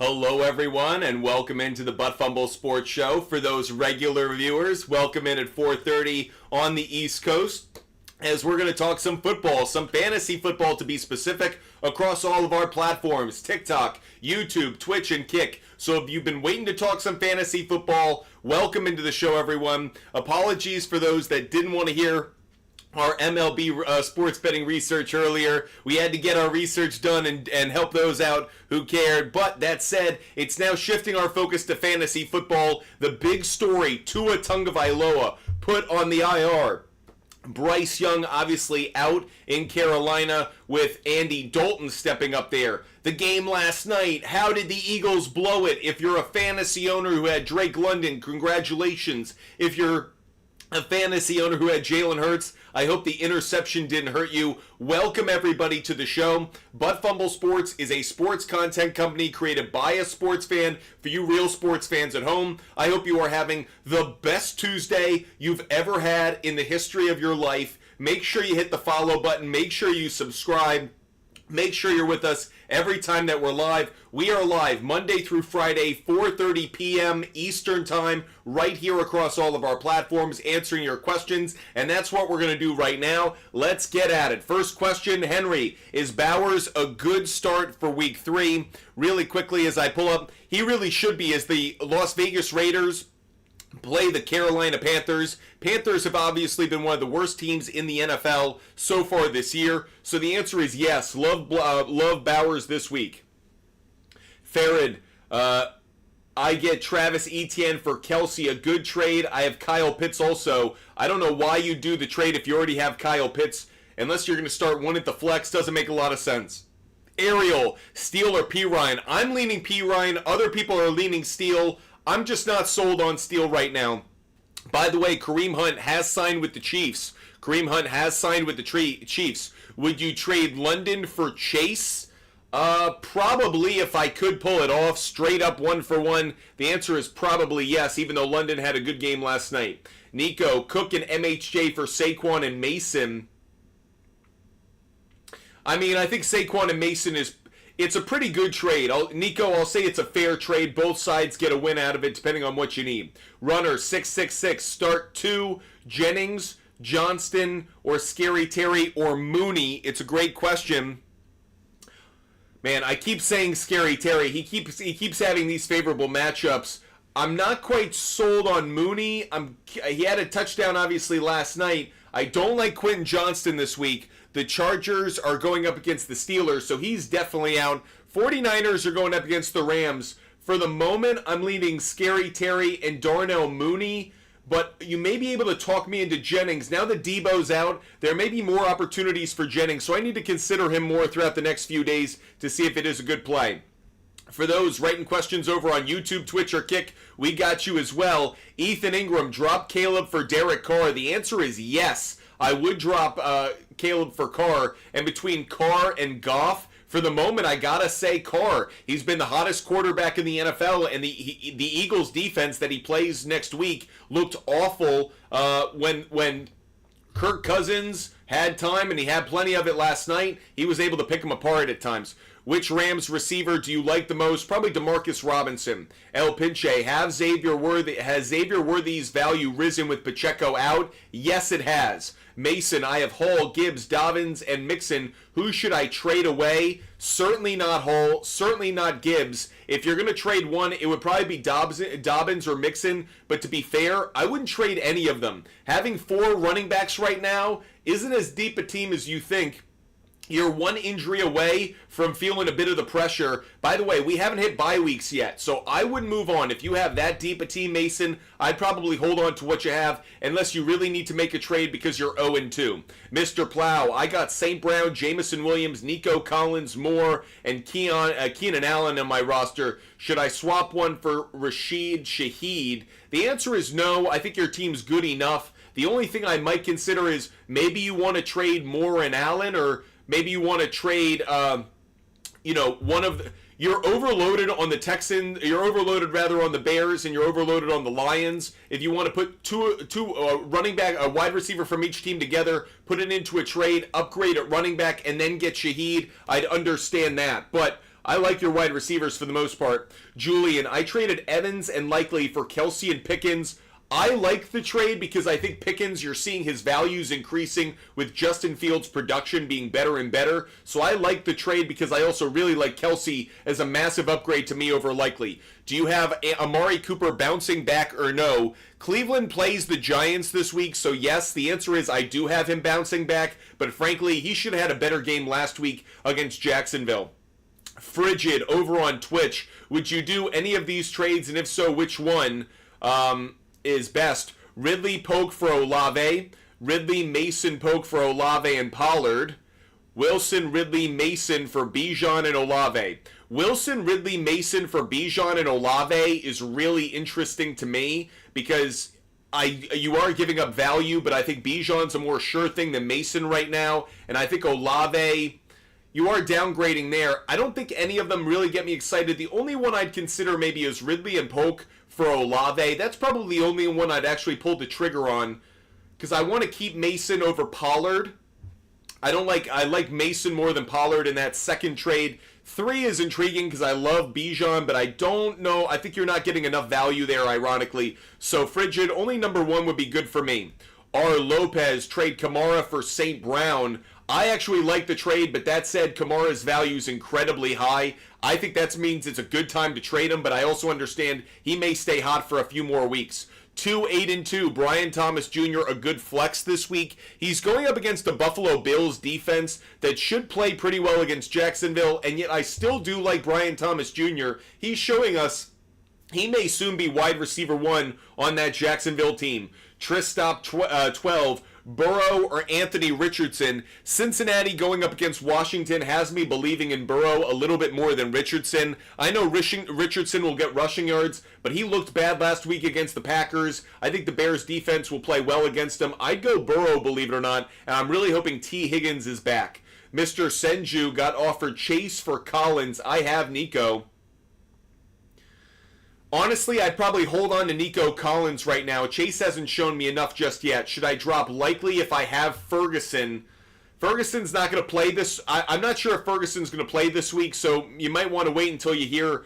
Hello, everyone, and welcome into the Butt Fumble Sports Show. For those regular viewers, welcome in at 4:30 on the East Coast, as we're going to talk some football, some fantasy football to be specific, across all of our platforms, TikTok, YouTube, Twitch, and Kick. So if you've been waiting to talk some fantasy football, welcome into the show, everyone. Apologies for those that didn't want to hear our MLB sports betting research earlier. We had to get our research done and help those out who cared. But that said, it's now shifting our focus to fantasy football. The big story, Tua Tagovailoa put on the IR. Bryce Young obviously out in Carolina with Andy Dalton stepping up there. The game last night, how did the Eagles blow it? If you're a fantasy owner who had Drake London, congratulations. If you're a fantasy owner who had Jalen Hurts, I hope the interception didn't hurt you. Welcome everybody to the show. Butt Fumble Sports is a sports content company created by a sports fan for you real sports fans at home. I hope you are having the best Tuesday you've ever had in the history of your life. Make sure you hit the follow button. Make sure you subscribe. Make sure you're with us every time that we're live. We are live Monday through Friday, 4:30 p.m. Eastern Time, right here across all of our platforms, answering your questions, and that's what we're going to do right now. Let's get at it. First question, Henry, is Bowers a good start for Week 3? Really quickly as I pull up, he really should be, as the Las Vegas Raiders play the Carolina Panthers. Panthers have obviously been one of the worst teams in the NFL so far this year. So the answer is yes. Love Bowers this week. Farid, I get Travis Etienne for Kelsey, a good trade. I have Kyle Pitts also. I don't know why you do the trade if you already have Kyle Pitts. Unless you're going to start one at the flex, doesn't make a lot of sense. Ariel, Steele or P. Ryan? I'm leaning P. Ryan. Other people are leaning Steele. I'm just not sold on Steele right now. By the way, Kareem Hunt has signed with the Chiefs. Chiefs. Would you trade London for Chase? Probably, if I could pull it off, straight up 1-for-1. The answer is probably yes, even though London had a good game last night. Nico, Cook and MHJ for Saquon and Mason. I mean, I think Saquon and Mason it's a pretty good trade. Nico, I'll say it's a fair trade. Both sides get a win out of it, depending on what you need. Runner, 666. Start 2, Jennings, Johnston, or Scary Terry, or Mooney. It's a great question. Man, I keep saying Scary Terry. He keeps having these favorable matchups. I'm not quite sold on Mooney. He had a touchdown, obviously, last night. I don't like Quentin Johnston this week. The Chargers are going up against the Steelers, so he's definitely out. 49ers are going up against the Rams. For the moment, I'm leaning Scary Terry and Darnell Mooney, but you may be able to talk me into Jennings. Now that Debo's out, there may be more opportunities for Jennings, so I need to consider him more throughout the next few days to see if it is a good play. For those writing questions over on YouTube, Twitch, or Kick, we got you as well. Ethan Ingram, drop Caleb for Derek Carr. The answer is yes. I would drop Caleb for Carr. And between Carr and Goff, for the moment, I gotta say Carr. He's been the hottest quarterback in the NFL, and the Eagles' defense that he plays next week looked awful when Kirk Cousins had time, and he had plenty of it last night. He was able to pick him apart at times. Which Rams receiver do you like the most? Probably Demarcus Robinson. El Pinche, has Xavier Worthy's value risen with Pacheco out? Yes, it has. Mason, I have Hall, Gibbs, Dobbins, and Mixon. Who should I trade away? Certainly not Hall, certainly not Gibbs. If you're going to trade one, it would probably be Dobbins or Mixon. But to be fair, I wouldn't trade any of them. Having 4 running backs right now isn't as deep a team as you think. You're one injury away from feeling a bit of the pressure. By the way, we haven't hit bye weeks yet, so I would move on. If you have that deep a team, Mason, I'd probably hold on to what you have unless you really need to make a trade because you're 0-2. Mr. Plow, I got St. Brown, Jamison Williams, Nico Collins, Moore, and Keenan Allen on my roster. Should I swap one for Rashid Shaheed? The answer is no. I think your team's good enough. The only thing I might consider is maybe you want to trade Moore and Allen, or maybe you want to trade, one of the... You're overloaded on the Texans. You're overloaded rather on the Bears, and you're overloaded on the Lions. If you want to put two running back, a wide receiver from each team together, put it into a trade, upgrade at running back, and then get Shaheed, I'd understand that. But I like your wide receivers for the most part. Julian, I traded Evans and Likely for Kelsey and Pickens. I like the trade because I think Pickens, you're seeing his values increasing with Justin Fields' production being better and better. So I like the trade because I also really like Kelsey as a massive upgrade to me over Likely. Do you have Amari Cooper bouncing back or no? Cleveland plays the Giants this week, so yes, the answer is I do have him bouncing back, but frankly, he should have had a better game last week against Jacksonville. Frigid over on Twitch, would you do any of these trades, and if so, which one is best? Ridley Poke for Olave, Ridley Mason Poke for Olave and Pollard, Wilson Ridley Mason for Bijan and Olave. Wilson Ridley Mason for Bijan and Olave is really interesting to me because you are giving up value, but I think Bijan's a more sure thing than Mason right now, and I think Olave, you are downgrading there. I don't think any of them really get me excited. The only one I'd consider maybe is Ridley and Poke for Olave. That's probably the only one I'd actually pull the trigger on because I want to keep Mason over Pollard. I like Mason more than Pollard in that second trade. 3 is intriguing because I love Bijan, but I don't know. I think you're not getting enough value there, ironically. So Frigid, only number 1 would be good for me. R. Lopez, trade Kamara for St. Brown. I actually like the trade, but that said, Kamara's value is incredibly high. I think that means it's a good time to trade him, but I also understand he may stay hot for a few more weeks. 2-8-2, Brian Thomas Jr., a good flex this week. He's going up against the Buffalo Bills defense that should play pretty well against Jacksonville, and yet I still do like Brian Thomas Jr. He's showing us he may soon be wide receiver 1 on that Jacksonville team. Tristop 12, Burrow or Anthony Richardson. Cincinnati going up against Washington has me believing in Burrow a little bit more than Richardson. I know Richardson will get rushing yards, but he looked bad last week against the Packers. I think the Bears defense will play well against him. I'd go Burrow, believe it or not, and I'm really hoping T. Higgins is back. Mr. Senju got offered Chase for Collins. I have Nico. Honestly, I'd probably hold on to Nico Collins right now. Chase hasn't shown me enough just yet. Should I drop Likely if I have Ferguson? Ferguson's not going to play this. I'm not sure if Ferguson's going to play this week, so you might want to wait until you hear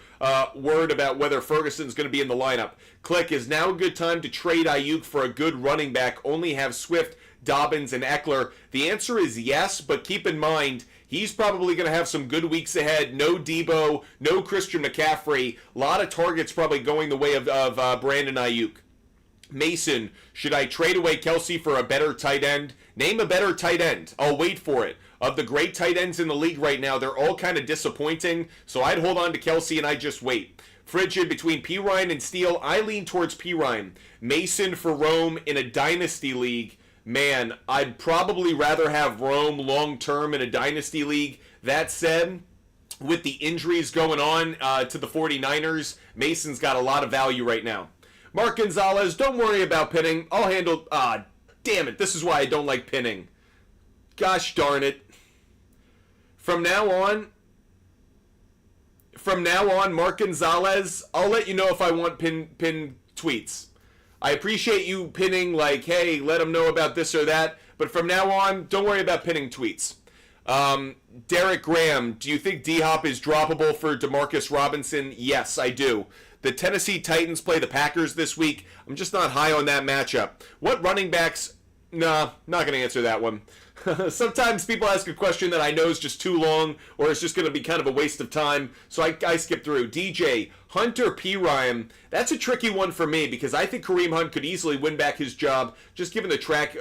word about whether Ferguson's going to be in the lineup. Click, is now a good time to trade Ayuk for a good running back? Only have Swift, Dobbins, and Eckler. The answer is yes, but keep in mind, he's probably going to have some good weeks ahead. No Debo, no Christian McCaffrey. A lot of targets probably going the way of Brandon Ayuk. Mason, should I trade away Kelsey for a better tight end? Name a better tight end. I'll wait for it. Of the great tight ends in the league right now, they're all kind of disappointing, so I'd hold on to Kelsey and I'd just wait. Frigid, between P. Ryan and Steele, I lean towards P. Ryan. Mason for Rome in a dynasty league. Man, I'd probably rather have Rome long-term in a dynasty league. That said, with the injuries going on to the 49ers, Mason's got a lot of value right now. Mark Gonzalez, don't worry about pinning. I'll handle... damn it, this is why I don't like pinning. Gosh darn it. From now on, Mark Gonzalez, I'll let you know if I want pin tweets. I appreciate you pinning, like, hey, let them know about this or that. But from now on, don't worry about pinning tweets. Derek Graham, do you think D-Hop is droppable for Demarcus Robinson? Yes, I do. The Tennessee Titans play the Packers this week. I'm just not high on that matchup. What running backs? Nah, not going to answer that one. Sometimes people ask a question that I know is just too long or it's just going to be kind of a waste of time, so I skip through. DJ, Hunter P. Ryan, that's a tricky one for me because I think Kareem Hunt could easily win back his job just given the track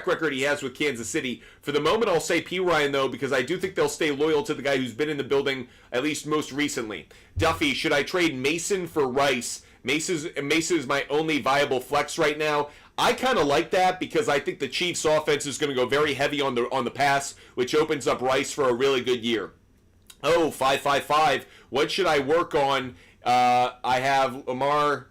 record he has with Kansas City. For the moment, I'll say P. Ryan, though, because I do think they'll stay loyal to the guy who's been in the building at least most recently. Duffy, should I trade Mason for Rice? Mason is my only viable flex right now. I kind of like that because I think the Chiefs' offense is going to go very heavy on the pass, which opens up Rice for a really good year. Oh, 555. What should I work on? I have Lamar,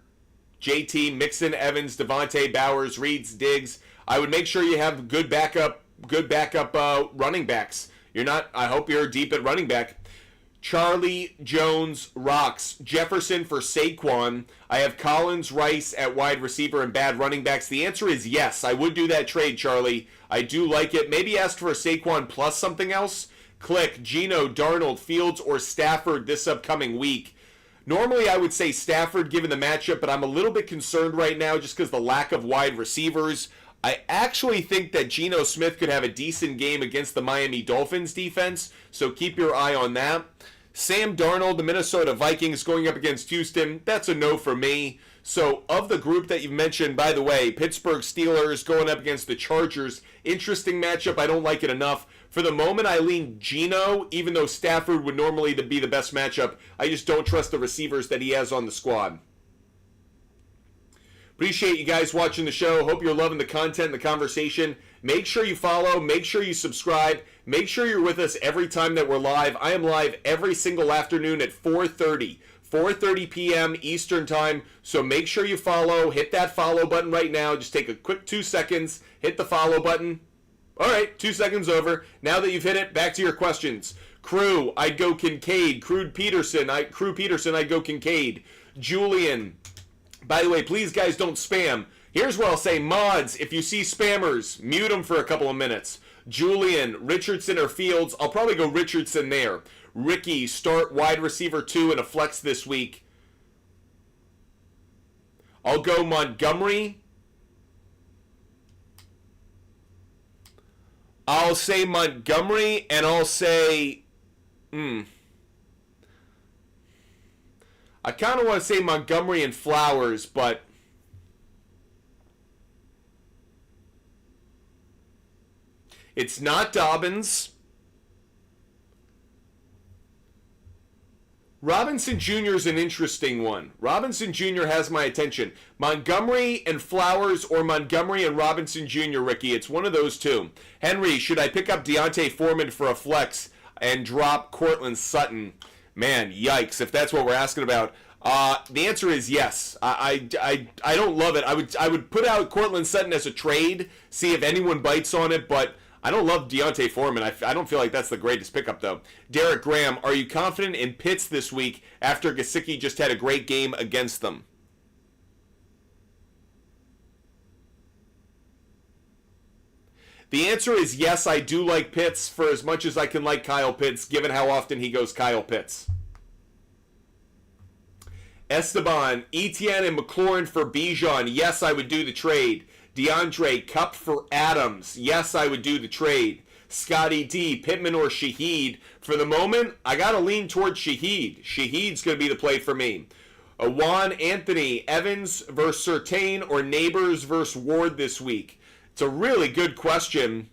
JT, Mixon, Evans, Devontae, Bowers, Reeds, Diggs. I would make sure you have good backup running backs. I hope you're deep at running back. Charlie Jones rocks. Jefferson for Saquon. I have Collins, Rice at wide receiver and bad running backs. The answer is yes. I would do that trade, Charlie. I do like it. Maybe ask for a Saquon plus something else. Click Geno, Darnold, Fields, or Stafford this upcoming week. Normally, I would say Stafford given the matchup, but I'm a little bit concerned right now just because the lack of wide receivers. I actually think that Geno Smith could have a decent game against the Miami Dolphins defense, so keep your eye on that. Sam Darnold, the Minnesota Vikings, going up against Houston. That's a no for me. So, of the group that you've mentioned, by the way, Pittsburgh Steelers going up against the Chargers. Interesting matchup. I don't like it enough. For the moment, I lean Geno, even though Stafford would normally be the best matchup. I just don't trust the receivers that he has on the squad. Appreciate you guys watching the show. Hope you're loving the content and the conversation. Make sure you follow. Make sure you subscribe. Make sure you're with us every time that we're live. I am live every single afternoon at 4:30 p.m. Eastern Time. So make sure you follow. Hit that follow button right now. Just take a quick 2 seconds. Hit the follow button. All right, 2 seconds over. Now that you've hit it, back to your questions. Crew, I'd go Kincaid. Crew Peterson, I'd go Kincaid. Julian. By the way, please, guys, don't spam. Here's what I'll say. Mods, if you see spammers, mute them for a couple of minutes. Julian, Richardson or Fields. I'll probably go Richardson there. Ricky, start wide receiver 2 in a flex this week. I'll go Montgomery. I'll say Montgomery, and I'll say... I kind of want to say Montgomery and Flowers, but... It's not Dobbins. Robinson Jr. is an interesting one. Robinson Jr. has my attention. Montgomery and Flowers or Montgomery and Robinson Jr., Ricky. It's one of those two. Henry, should I pick up Deontay Foreman for a flex and drop Cortland Sutton? Man, yikes, if that's what we're asking about. The answer is yes. I don't love it. I would put out Cortland Sutton as a trade, see if anyone bites on it, but I don't love Deontay Foreman. I don't feel like that's the greatest pickup, though. Derek Graham, are you confident in Pitts this week after Gesicki just had a great game against them? The answer is yes, I do like Pitts for as much as I can like Kyle Pitts, given how often he goes Kyle Pitts. Esteban, Etienne and McLaurin for Bijan. Yes, I would do the trade. DeAndre, Cup for Adams. Yes, I would do the trade. Scotty D, Pittman or Shaheed. For the moment, I got to lean towards Shaheed. Shaheed's going to be the play for me. Juan Anthony, Evans versus Surtain or Neighbors versus Ward this week? It's a really good question.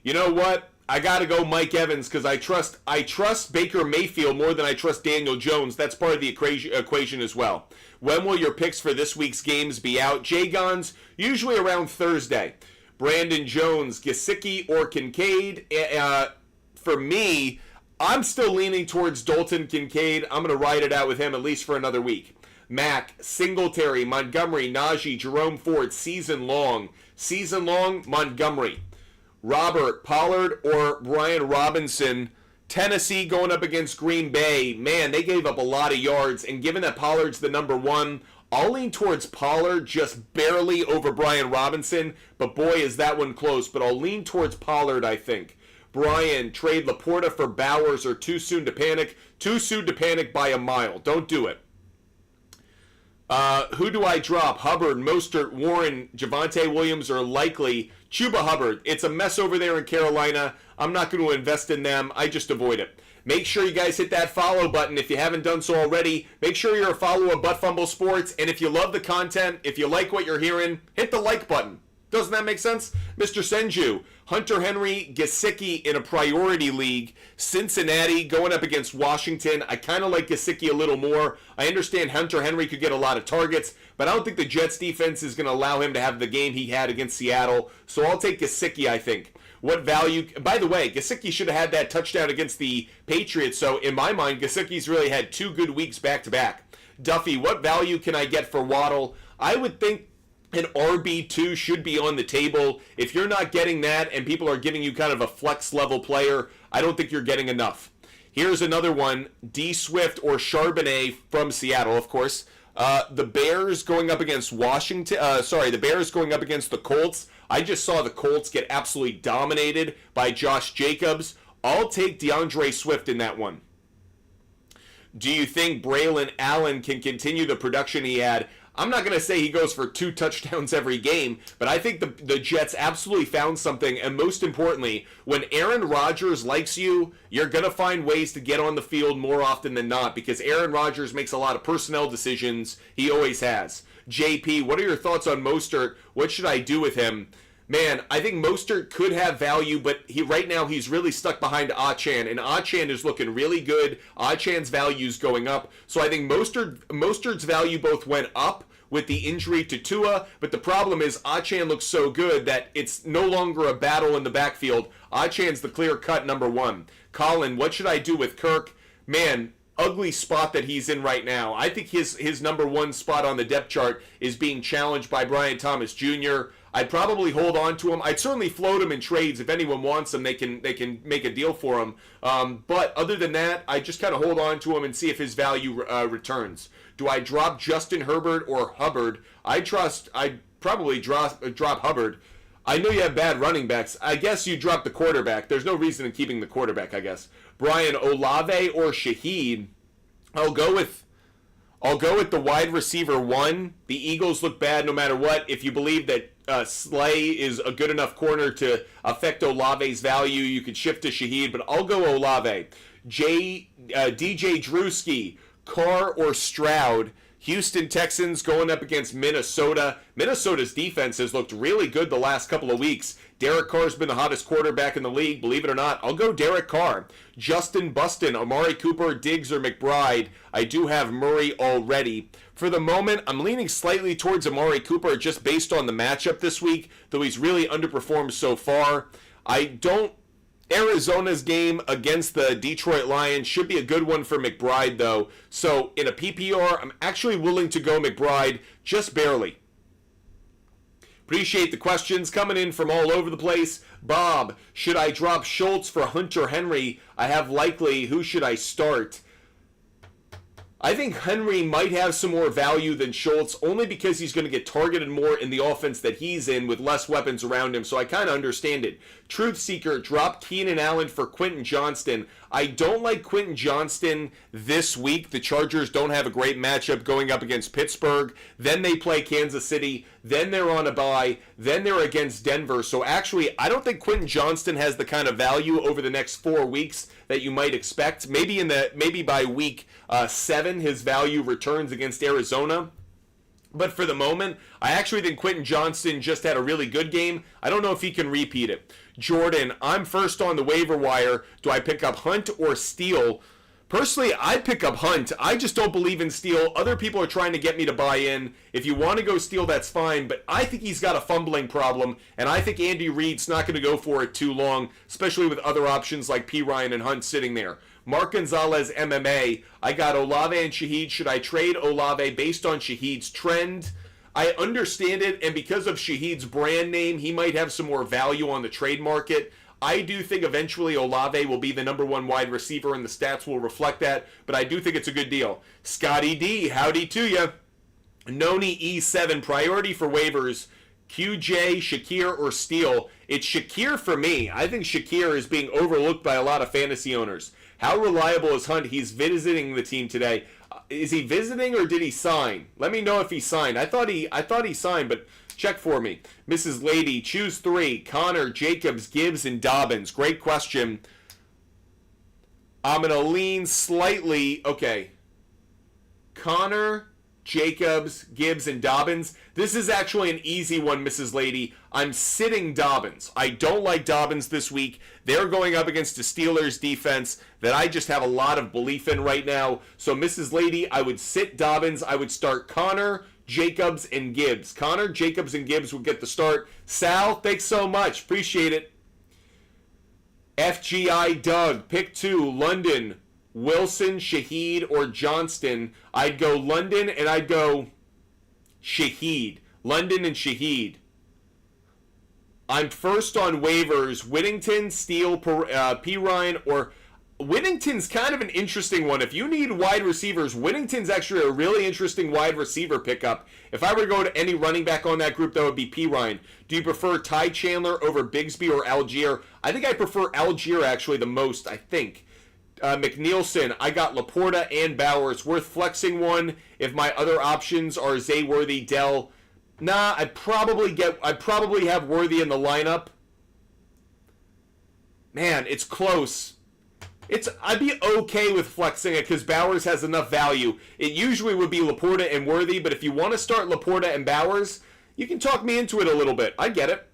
You know what? I got to go Mike Evans because I trust Baker Mayfield more than I trust Daniel Jones. That's part of the equation as well. When will your picks for this week's games be out? J-Gons, usually around Thursday. Brandon Jones, Gesicki or Kincaid. For me, I'm still leaning towards Dalton Kincaid. I'm going to ride it out with him at least for another week. Mac, Singletary, Montgomery, Najee, Jerome Ford, season long. Season long, Montgomery. Robert, Pollard or Brian Robinson. Tennessee going up against Green Bay. Man, they gave up a lot of yards. And given that Pollard's the number one, I'll lean towards Pollard just barely over Brian Robinson. But boy, is that one close. But I'll lean towards Pollard, I think. Brian, trade Laporta for Bowers or too soon to panic? Too soon to panic by a mile. Don't do it. Who do I drop? Hubbard, Mostert, Warren, Javonte Williams, or likely Chuba Hubbard. It's a mess over there in Carolina. I'm not going to invest in them. I just avoid it. Make sure you guys hit that follow button if you haven't done so already. Make sure you're a follower of Butt Fumble Sports. And if you love the content, if you like what you're hearing, hit the like button. Doesn't that make sense? Mr. Senju, Hunter Henry, Gesicki in a priority league. Cincinnati going up against Washington. I kind of like Gesicki a little more. I understand Hunter Henry could get a lot of targets, but I don't think the Jets defense is going to allow him to have the game he had against Seattle. So I'll take Gesicki, I think. What value? By the way, Gesicki should have had that touchdown against the Patriots. So in my mind, Gesicki's really had 2 good weeks back-to-back. Duffy, what value can I get for Waddle? I would think an RB2 should be on the table. If you're not getting that and people are giving you kind of a flex level player, I don't think you're getting enough. Here's another one, D Swift or Charbonnet from Seattle, of course. The Bears going up against the Bears going up against the Colts. I just saw the Colts get absolutely dominated by Josh Jacobs. I'll take DeAndre Swift in that one. Do you think Braylon Allen can continue the production he had? I'm not going to say he goes for 2 touchdowns every game, but I think the Jets absolutely found something. And most importantly, when Aaron Rodgers likes you, you're going to find ways to get on the field more often than not, because Aaron Rodgers makes a lot of personnel decisions. He always has. JP, what are your thoughts on Mostert? What should I do with him? Man, I think Mostert could have value, but right now he's really stuck behind Achane, and Achane is looking really good. Achane's value is going up, so I think Mostert's value both went up with the injury to Tua, but the problem is Achane looks so good that it's no longer a battle in the backfield. Achane's the clear-cut number 1. Colin, what should I do with Kirk? Man, ugly spot that he's in right now. I think his number 1 spot on the depth chart is being challenged by Brian Thomas Jr. I'd probably hold on to him. I'd certainly float him in trades. If anyone wants him, they can make a deal for him. But other than that, I just kind of hold on to him and see if his value returns. Do I drop Justin Herbert or Hubbard? I'd probably drop Hubbard. I know you have bad running backs. I guess you drop the quarterback. There's no reason in keeping the quarterback, I guess. Brian, Olave or Shaheed? I'll go with the wide receiver 1. The Eagles look bad no matter what. If you believe that Slay is a good enough corner to affect Olave's value, you could shift to Shaheed, but I'll go Olave. DJ Drewski, Carr or Stroud? Houston Texans going up against Minnesota. Minnesota's defense has looked really good the last couple of weeks. Derek Carr's been the hottest quarterback in the league, believe it or not. I'll go Derek Carr. Justin Buston, Amari Cooper, Diggs, or McBride. I do have Murray already. For the moment, I'm leaning slightly towards Amari Cooper just based on the matchup this week, though he's really underperformed so far. Arizona's game against the Detroit Lions should be a good one for McBride, though. So in a PPR, I'm actually willing to go McBride, just barely. Appreciate the questions coming in from all over the place. Bob, should I drop Schultz for Hunter Henry? I have likely. Who should I start? I think Henry might have some more value than Schultz, only because he's going to get targeted more in the offense that he's in with less weapons around him, so I kind of understand it. Truth Seeker, drop Keenan Allen for Quentin Johnston. I don't like Quentin Johnston this week. The Chargers don't have a great matchup going up against Pittsburgh. Then they play Kansas City. Then they're on a bye. Then they're against Denver. So actually, I don't think Quentin Johnston has the kind of value over the next 4 weeks that you might expect. Maybe by week 7, his value returns against Arizona. But for the moment, I actually think Quentin Johnston just had a really good game. I don't know if he can repeat it. Jordan, I'm first on the waiver wire. Do I pick up Hunt or Steele? Personally, I'd pick up Hunt. I just don't believe in Steele. Other people are trying to get me to buy in. If you want to go Steele, that's fine. But I think he's got a fumbling problem. And I think Andy Reid's not going to go for it too long, especially with other options like P. Ryan and Hunt sitting there. Mark Gonzalez, MMA. I got Olave and Shaheed. Should I trade Olave based on Shaheed's trend? I understand it, and because of Shaheed's brand name, he might have some more value on the trade market. I do think eventually Olave will be the number 1 wide receiver, and the stats will reflect that, but I do think it's a good deal. Scotty D, howdy to ya. Noni E7, priority for waivers. QJ, Shakir, or Steele? It's Shakir for me. I think Shakir is being overlooked by a lot of fantasy owners. How reliable is Hunt? He's visiting the team today. Is he visiting or did he sign? Let me know if he signed. I thought he signed, but check for me. Mrs. Lady, choose 3. Connor, Jacobs, Gibbs, and Dobbins. Great question. I'm going to lean slightly. Okay. Connor, Jacobs, Gibbs, and Dobbins. This is actually an easy one, Mrs. Lady. I'm sitting Dobbins. I don't like Dobbins this week. They're going up against the Steelers defense that I just have a lot of belief in right now. So, Mrs. Lady, I would sit Dobbins. I would start Connor, Jacobs, and Gibbs. Connor, Jacobs, and Gibbs would get the start. Sal, thanks so much. Appreciate it. FGI Doug, pick 2. London, Wilson, Shaheed, or Johnston. I'd go London and I'd go Shaheed. London and Shaheed. I'm first on waivers. Whittington, Steele, P. Ryan, or Whittington's kind of an interesting one. If you need wide receivers, Whittington's actually a really interesting wide receiver pickup. If I were to go to any running back on that group, that would be P. Ryan. Do you prefer Ty Chandler over Bigsby or Algier? I think I prefer Algier actually the most, I think. McNeilson, I got Laporta and Bowers. Worth flexing one if my other options are Zay, Worthy, Dell. Nah, I'd probably have Worthy in the lineup. Man, it's close. I'd be okay with flexing it because Bowers has enough value. It usually would be Laporta and Worthy, but if you want to start Laporta and Bowers, you can talk me into it a little bit. I get it.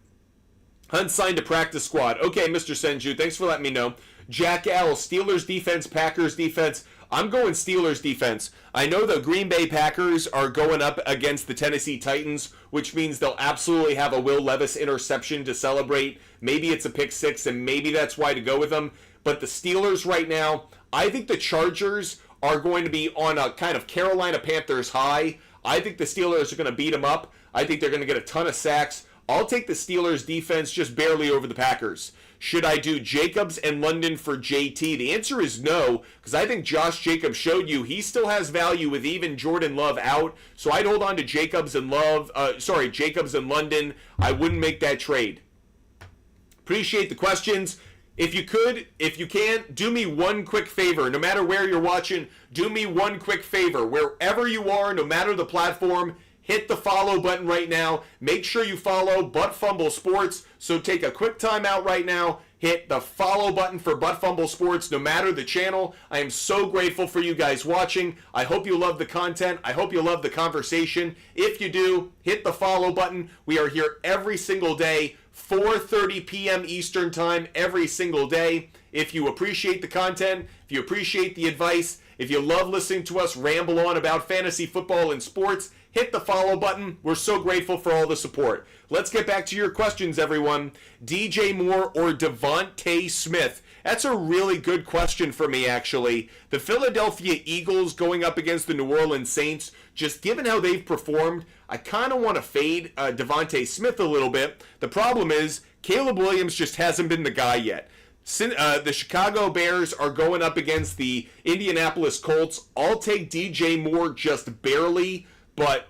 Unsigned to practice squad. Okay, Mr. Senju, thanks for letting me know. Jack L, Steelers defense, Packers defense. I'm going Steelers defense. I know the Green Bay Packers are going up against the Tennessee Titans, which means they'll absolutely have a Will Levis interception to celebrate. Maybe it's a pick six, and maybe that's why to go with them. But the Steelers right now, I think the Chargers are going to be on a kind of Carolina Panthers high. I think the Steelers are going to beat them up. I think they're going to get a ton of sacks. I'll take the Steelers defense just barely over the Packers. Should I do Jacobs and London for JT? The answer is no, because I think Josh Jacobs showed you he still has value with even Jordan Love out. So I'd hold on to Jacobs and Jacobs and London. I wouldn't make that trade. Appreciate the questions. If you can, do me one quick favor. No matter where you're watching, do me one quick favor. Wherever you are, no matter the platform, hit the follow button right now. Make sure you follow Butt Fumble Sports. So take a quick time out right now. Hit the follow button for Butt Fumble Sports, no matter the channel. I am so grateful for you guys watching. I hope you love the content. I hope you love the conversation. If you do, hit the follow button. We are here every single day, 4:30 p.m. Eastern Time every single day. If you appreciate the content, if you appreciate the advice, if you love listening to us ramble on about fantasy football and sports, hit the follow button. We're so grateful for all the support. Let's get back to your questions, everyone. DJ Moore or Devontae Smith? That's a really good question for me, actually. The Philadelphia Eagles going up against the New Orleans Saints, just given how they've performed, I kind of want to fade Devontae Smith a little bit. The problem is, Caleb Williams just hasn't been the guy yet. The Chicago Bears are going up against the Indianapolis Colts. I'll take DJ Moore just barely, but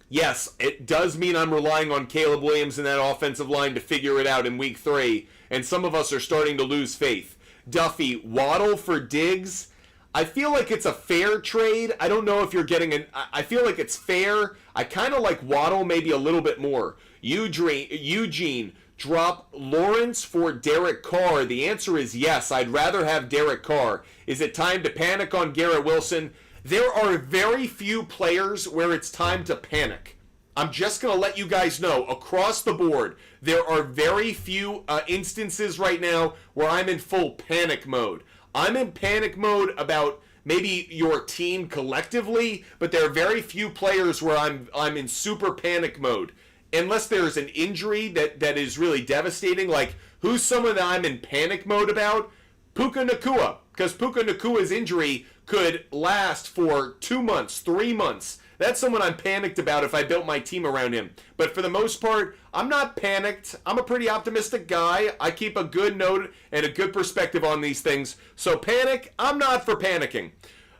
yes, it does mean I'm relying on Caleb Williams and that offensive line to figure it out in week 3, and some of us are starting to lose faith. Duffy, Waddle for Diggs. I feel like it's a fair trade. I don't know if you're getting I feel like it's fair. I kind of like Waddle maybe a little bit more. Eugene, drop Lawrence for Derek Carr. The answer is yes. I'd rather have Derek Carr. Is it time to panic on Garrett Wilson? There are very few players where it's time to panic. I'm just going to let you guys know, across the board, there are very few instances right now where I'm in full panic mode. I'm in panic mode about maybe your team collectively, but there are very few players where I'm in super panic mode. Unless there's an injury that is really devastating, like who's someone that I'm in panic mode about? Puka Nacua, because Puka Nacua's injury could last for 2 months, 3 months. That's someone I'm panicked about if I built my team around him. But for the most part, I'm not panicked. I'm a pretty optimistic guy. I keep a good note and a good perspective on these things. So panic, I'm not for panicking.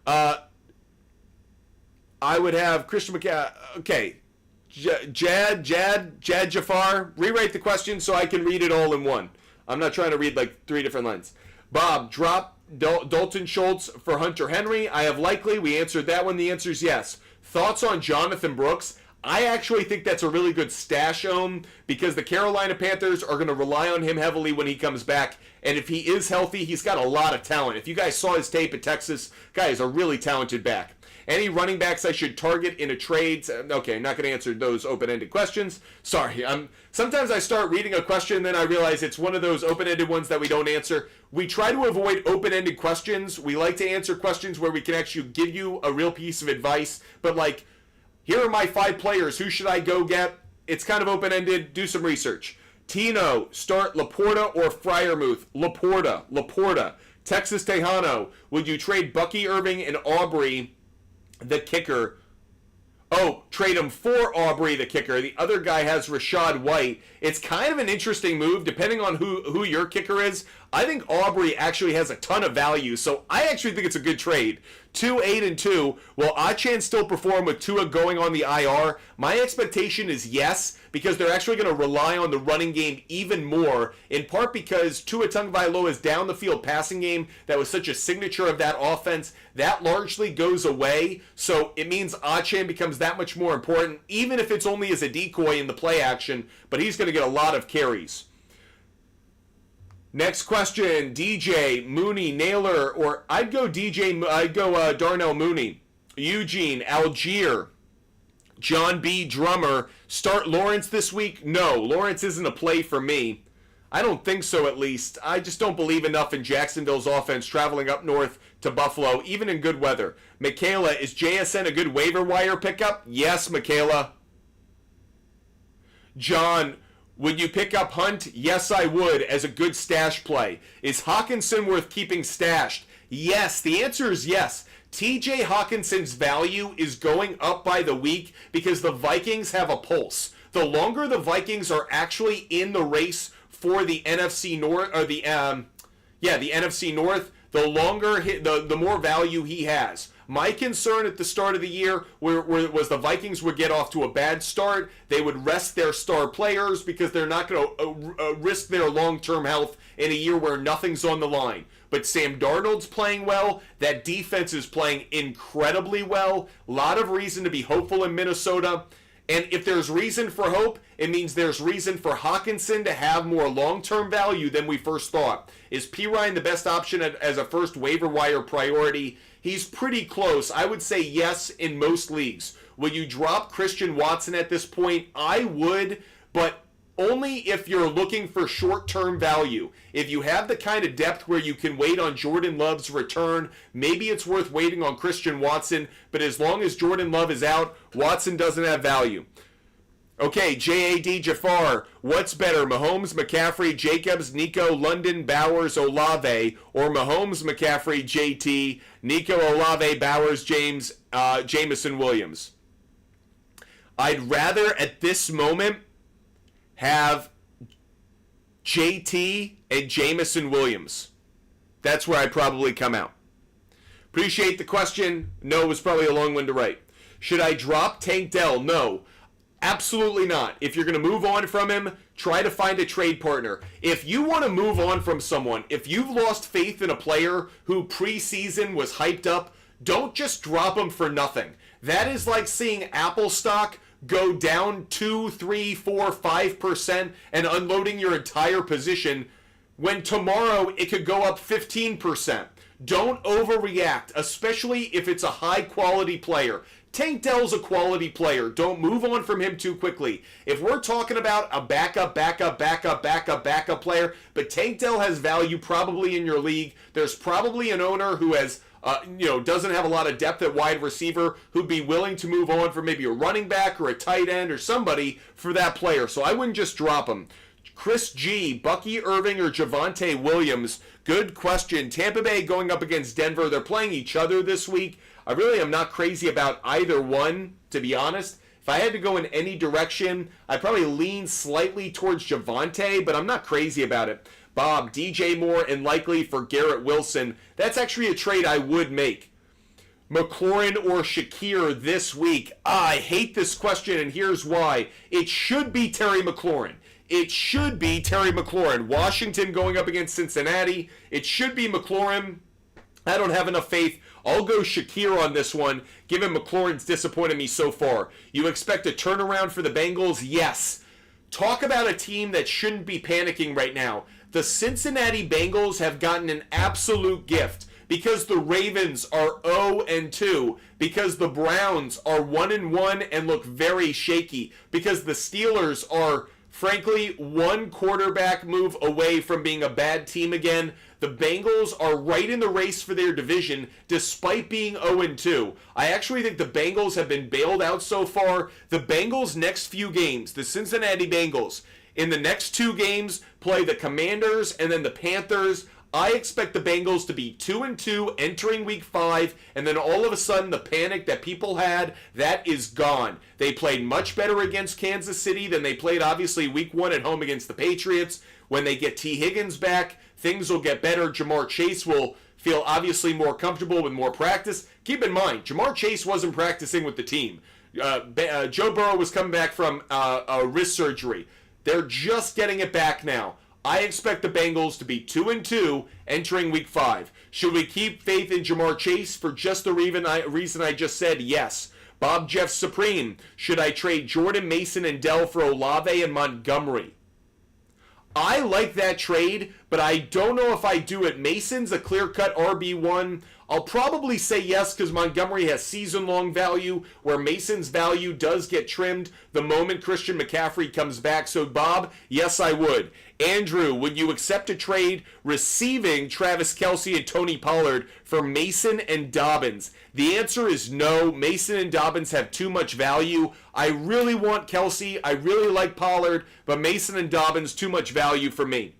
I would have Christian McCaffrey. Okay. Jad Jafar, rewrite the question so I can read it all in one. I'm not trying to read like 3 different lines. Bob, drop Dalton Schultz for Hunter Henry. I have likely. We answered that one. The answer is yes. Thoughts on Jonathan Brooks? I actually think that's a really good stash ohm because the Carolina Panthers are going to rely on him heavily when he comes back. And if he is healthy, he's got a lot of talent. If you guys saw his tape at Texas, guy is a really talented back. Any running backs I should target in a trade? Okay, I'm not going to answer those open-ended questions. Sorry. Sometimes I start reading a question and then I realize it's one of those open-ended ones that we don't answer. We try to avoid open-ended questions. We like to answer questions where we can actually give you a real piece of advice. But like, here are my 5 players. Who should I go get? It's kind of open-ended. Do some research. Tino, start Laporta or Freiermuth? Laporta. Texas Tejano, would you trade Bucky Irving and Aubrey, the kicker? Oh, trade him for Aubrey, the kicker. The other guy has Rashad White. It's kind of an interesting move, depending on who your kicker is. I think Aubrey actually has a ton of value, so I actually think it's a good trade. 2-8-2. Will Achane still perform with Tua going on the IR? My expectation is yes, because they're actually going to rely on the running game even more, in part because Tua Tagovailoa's down the field passing game that was such a signature of that offense. That largely goes away, so it means Achane becomes that much more important, even if it's only as a decoy in the play action, but he's going to get a lot of carries. Next question, DJ, Mooney, Naylor, or I'd go Darnell Mooney. Eugene, Algier, John B. Drummer. Start Lawrence this week? No, Lawrence isn't a play for me. I don't think so, at least. I just don't believe enough in Jacksonville's offense traveling up north to Buffalo, even in good weather. Michaela, is JSN a good waiver wire pickup? Yes, Michaela. John, would you pick up Hunt? Yes, I would, as a good stash play. Is Hawkinson worth keeping stashed? Yes, the answer is yes. TJ Hawkinson's value is going up by the week because the Vikings have a pulse. The longer the Vikings are actually in the race for the NFC North, or the NFC North, the more value he has. My concern at the start of the year was the Vikings would get off to a bad start. They would rest their star players because they're not going to risk their long-term health in a year where nothing's on the line. But Sam Darnold's playing well. That defense is playing incredibly well. A lot of reason to be hopeful in Minnesota. And if there's reason for hope, it means there's reason for Hawkinson to have more long-term value than we first thought. Is Pirine the best option as a first waiver wire priority? He's pretty close. I would say yes in most leagues. Will you drop Christian Watson at this point? I would, but only if you're looking for short-term value. If you have the kind of depth where you can wait on Jordan Love's return, maybe it's worth waiting on Christian Watson, but as long as Jordan Love is out, Watson doesn't have value. Okay, J.A.D. Jafar, what's better, Mahomes, McCaffrey, Jacobs, Nico, London, Bowers, Olave, or Mahomes, McCaffrey, JT, Nico, Olave, Bowers, James, Jameson, Williams? I'd rather, at this moment, have JT and Jameson Williams. That's where I'd probably come out. Appreciate the question. No, it was probably a long one to write. Should I drop Tank Dell? No. Absolutely not. If you're going to move on from him, try to find a trade partner. If you want to move on from someone, if you've lost faith in a player who preseason was hyped up, don't just drop him for nothing. That is like seeing Apple stock go down 2, 3, 4, 5% and unloading your entire position when tomorrow it could go up 15%. Don't overreact, especially if it's a high-quality player. Tank Dell's a quality player. Don't move on from him too quickly. If we're talking about a backup player, but Tank Dell has value probably in your league, there's probably an owner who has doesn't have a lot of depth at wide receiver who'd be willing to move on for maybe a running back or a tight end or somebody for that player. So I wouldn't just drop him. Chris G, Bucky Irving or Javonte Williams? Good question. Tampa Bay going up against Denver. They're playing each other this week. I really am not crazy about either one, to be honest. If I had to go in any direction, I'd probably lean slightly towards Javonte, but I'm not crazy about it. Bob, DJ Moore, and likely for Garrett Wilson. That's actually a trade I would make. McLaurin or Shakir this week? I hate this question, and here's why. It should be Terry McLaurin. It should be Terry McLaurin. Washington going up against Cincinnati. It should be McLaurin. I don't have enough faith. I'll go Shakir on this one, given McLaurin's disappointed me so far. You expect a turnaround for the Bengals? Yes. Talk about a team that shouldn't be panicking right now. The Cincinnati Bengals have gotten an absolute gift because the Ravens are 0-2, because the Browns are 1-1 and look very shaky, because the Steelers are, frankly, one quarterback move away from being a bad team again. The Bengals are right in the race for their division despite being 0-2. I actually think the Bengals have been bailed out so far. The Bengals' next few games, the Cincinnati Bengals, in the next 2 games, play the Commanders and then the Panthers. I expect the Bengals to be 2-2 entering week 5, and then all of a sudden the panic that people had, that is gone. They played much better against Kansas City than they played, obviously, week 1 at home against the Patriots. When they get T. Higgins back, things will get better. Jamar Chase will feel obviously more comfortable with more practice. Keep in mind, Jamar Chase wasn't practicing with the team. Joe Burrow was coming back from a wrist surgery. They're just getting it back now. I expect the Bengals to be 2-2 entering Week 5. Should we keep faith in Jamar Chase for just the reason I just said? Yes. Bob Jeff Supreme. Should I trade Jordan, Mason, and Dell for Olave and Montgomery? I like that trade, but I don't know if I do it. Mason's a clear-cut RB1. I'll probably say yes because Montgomery has season-long value, where Mason's value does get trimmed the moment Christian McCaffrey comes back. So, Bob, yes, I would. Andrew, would you accept a trade receiving Travis Kelce and Tony Pollard for Mason and Dobbins? The answer is no. Mason and Dobbins have too much value. I really want Kelce. I really like Pollard, but Mason and Dobbins, too much value for me.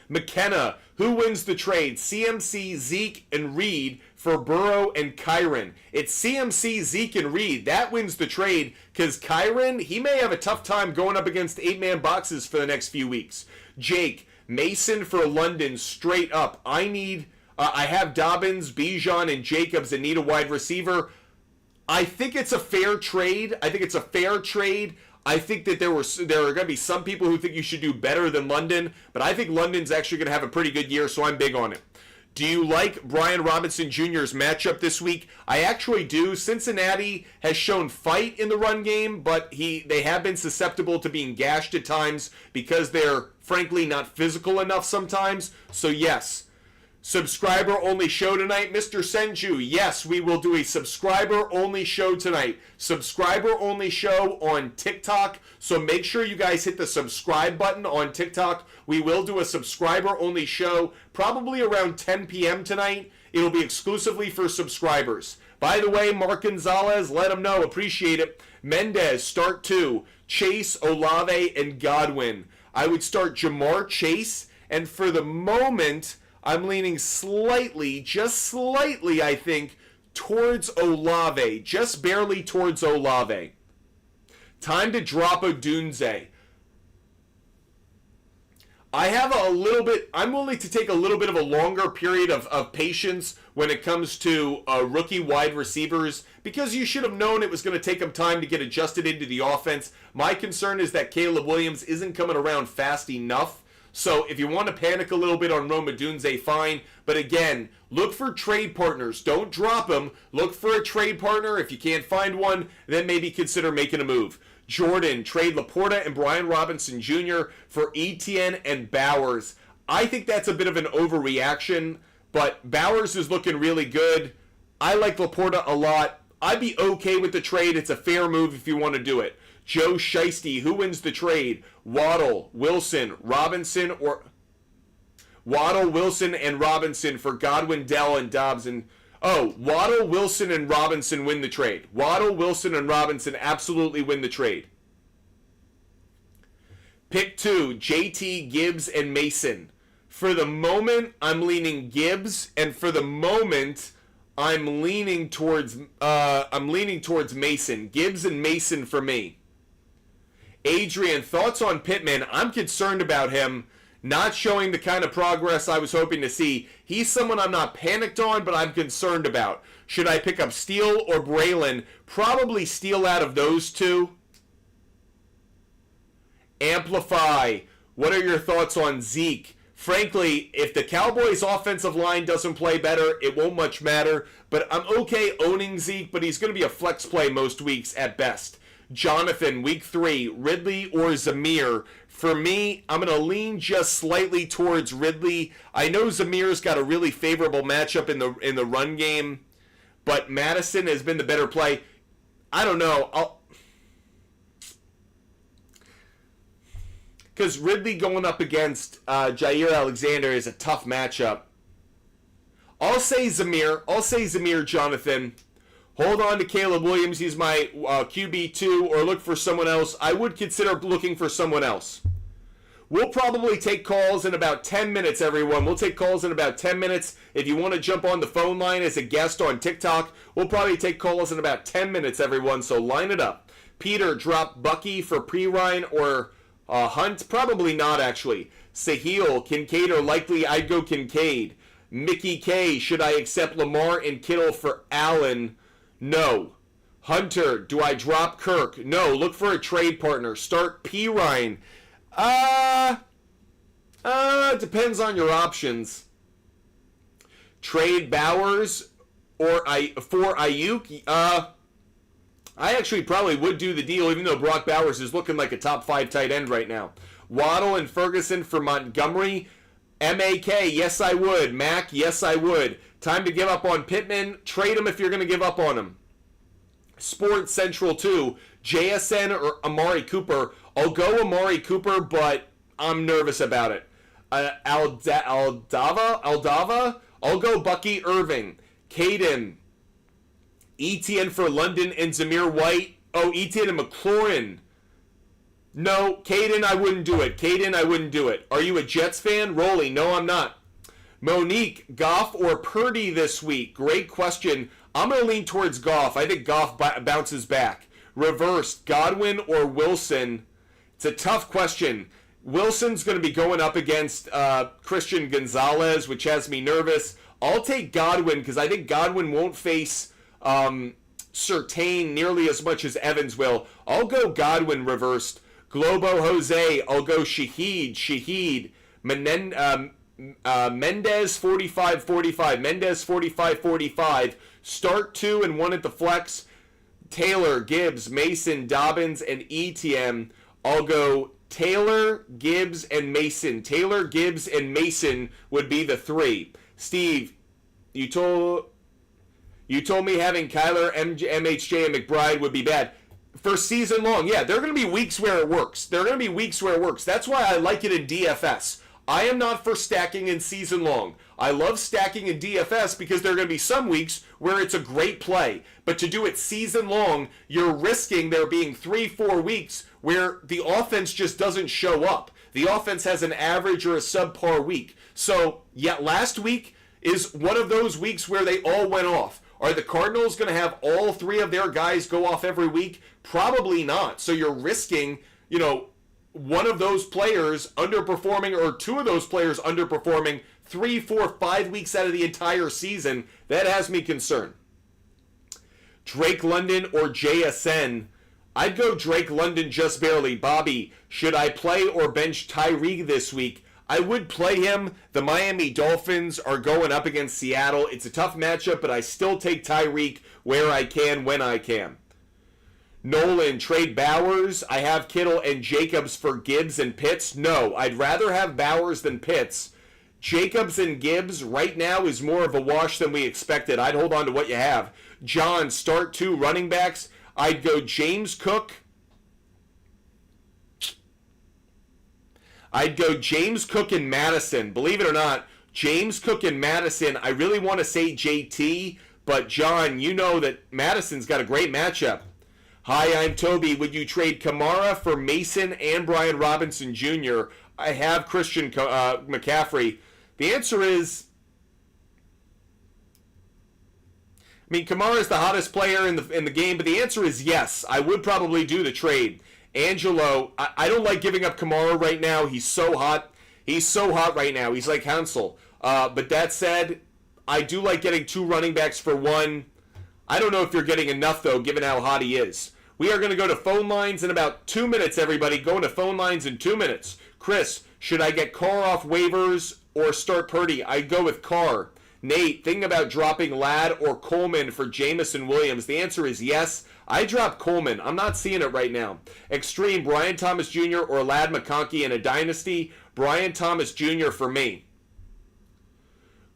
McKenna, who wins the trade? CMC, Zeke, and Reed for Burrow and Kyron. It's CMC, Zeke, and Reed. That wins the trade because Kyron, he may have a tough time going up against 8-man boxes for the next few weeks. Jake, Mason for London straight up. I have Dobbins, Bijan, and Jacobs and need a wide receiver. I think it's a fair trade. I think that there are going to be some people who think you should do better than London, but I think London's actually going to have a pretty good year, so I'm big on it. Do you like Brian Robinson Jr.'s matchup this week? I actually do. Cincinnati has shown fight in the run game, but they have been susceptible to being gashed at times because they're, frankly, not physical enough sometimes. So, yes. Subscriber-only show tonight. Mr. Senju, yes, we will do a subscriber-only show tonight. Subscriber-only show on TikTok. So make sure you guys hit the subscribe button on TikTok. We will do a subscriber-only show probably around 10 p.m. tonight. It'll be exclusively for subscribers. By the way, Mark Gonzalez, let him know. Appreciate it. Mendez, start 2. Chase, Olave, and Godwin. I would start Jamar Chase, and for the moment, I'm leaning slightly, just slightly, I think, towards Olave. Just barely towards Olave. Time to drop Odunze. I'm willing to take a little bit of a longer period of patience when it comes to rookie wide receivers because you should have known it was going to take them time to get adjusted into the offense. My concern is that Caleb Williams isn't coming around fast enough. So if you want to panic a little bit on Rome Odunze, fine. But again, look for trade partners. Don't drop them. Look for a trade partner. If you can't find one, then maybe consider making a move. Jordan, trade Laporta and Brian Robinson Jr. for Etienne and Bowers. I think that's a bit of an overreaction, but Bowers is looking really good. I like Laporta a lot. I'd be okay with the trade. It's a fair move if you want to do it. Joe Shiesty, who wins the trade? Waddle, Wilson, Robinson, or Waddle, Wilson, and Robinson for Godwin, Dell, and Dobbs. Waddle, Wilson, and Robinson win the trade. Waddle, Wilson, and Robinson absolutely win the trade. Pick 2, JT, Gibbs, and Mason. For the moment, I'm leaning Gibbs, and for the moment, I'm leaning towards Mason. Gibbs and Mason for me. Adrian, thoughts on Pittman? I'm concerned about him not showing the kind of progress I was hoping to see. He's someone I'm not panicked on, but I'm concerned about. Should I pick up Steele or Braylon? Probably Steele out of those two. Amplify. What are your thoughts on Zeke? Frankly, if the Cowboys' offensive line doesn't play better, it won't much matter. But I'm okay owning Zeke, but he's going to be a flex play most weeks at best. Jonathan, week 3, Ridley or Zamir? For me, I'm going to lean just slightly towards Ridley. I know Zamir's got a really favorable matchup in the run game, but Madison has been the better play. I don't know. Because Ridley going up against Jair Alexander is a tough matchup. I'll say Zamir, Jonathan. Hold on to Caleb Williams. He's my QB2, or look for someone else. I would consider looking for someone else. We'll probably take calls in about 10 minutes, everyone. We'll take calls in about 10 minutes. If you want to jump on the phone line as a guest on TikTok, we'll probably take calls in about 10 minutes, everyone, so line it up. Peter, drop Bucky for Perine or Hunt, probably not actually. Sahil, Kincaid or likely, I'd go Kincaid. Mickey K, should I accept Lamar and Kittle for Allen? No. Hunter, do I drop Kirk? No. Look for a trade partner. Start P. Ryan. Depends on your options. Trade Bowers or for Ayuk? I actually probably would do the deal, even though Brock Bowers is looking like a top 5 tight end right now. Waddle and Ferguson for Montgomery. M-A-K, yes I would. Mac, yes I would. Time to give up on Pittman. Trade him if you're going to give up on him. Sports Central 2. JSN or Amari Cooper. I'll go Amari Cooper, but I'm nervous about it. Aldava? I'll go Bucky Irving. Caden. Etienne for London and Zamir White. Oh, Etienne and McLaurin. No, Caden, I wouldn't do it. Are you a Jets fan? Rolly, no, I'm not. Monique, Goff or Purdy this week? Great question. I'm going to lean towards Goff. I think Goff bounces back. Reversed, Godwin or Wilson? It's a tough question. Wilson's going to be going up against Christian Gonzalez, which has me nervous. I'll take Godwin because I think Godwin won't face Surtain nearly as much as Evans will. I'll go Godwin reversed. Globo Jose, I'll go Shaheed. Mendez 45-45. Mendez 45-45. Start 2 and 1 at the flex. Taylor, Gibbs, Mason, Dobbins, and ETM. I'll go Taylor, Gibbs, and Mason. Taylor, Gibbs, and Mason would be the 3. Steve, you told me having Kyler, MHJ, and McBride would be bad. For season long, yeah, there are going to be weeks where it works. That's why I like it in DFS. I am not for stacking in season long. I love stacking in DFS because there are going to be some weeks where it's a great play. But to do it season long, you're risking there being 3-4 weeks where the offense just doesn't show up. The offense has an average or a subpar week. So, yeah, last week is one of those weeks where they all went off. Are the Cardinals going to have all 3 of their guys go off every week? Probably not. So you're risking, one of those players underperforming or 2 of those players underperforming 3, 4, 5 weeks out of the entire season. That has me concerned. Drake London or JSN? I'd go Drake London just barely. Bobby, should I play or bench Tyreek this week? I would play him. The Miami Dolphins are going up against Seattle. It's a tough matchup, but I still take Tyreek where I can, when I can. Nolan, trade Bowers. I have Kittle and Jacobs for Gibbs and Pitts. No, I'd rather have Bowers than Pitts. Jacobs and Gibbs right now is more of a wash than we expected. I'd hold on to what you have. John, start 2 running backs. I'd go James Cook. And Madison. Believe it or not, James Cook and Madison, I really want to say JT, but John, you know that Madison's got a great matchup. Hi, I'm Toby. Would you trade Kamara for Mason and Brian Robinson Jr.? I have Christian McCaffrey. The answer is, Kamara is the hottest player in the game, but the answer is yes. I would probably do the trade. Angelo, I don't like giving up Kamara right now. He's so hot. Right now. He's like Hansel. But that said, I do like getting 2 running backs for 1. I don't know if you're getting enough, though, given how hot he is. We are going to go to phone lines in about 2 minutes, everybody. Going to phone lines in 2 minutes. Chris, should I get Carr off waivers or start Purdy? I'd go with Carr. Nate, thinking about dropping Ladd or Coleman for Jamison Williams. The answer is yes. I dropped Coleman. I'm not seeing it right now. Extreme, Brian Thomas Jr. or Ladd McConkey in a dynasty. Brian Thomas Jr. for me.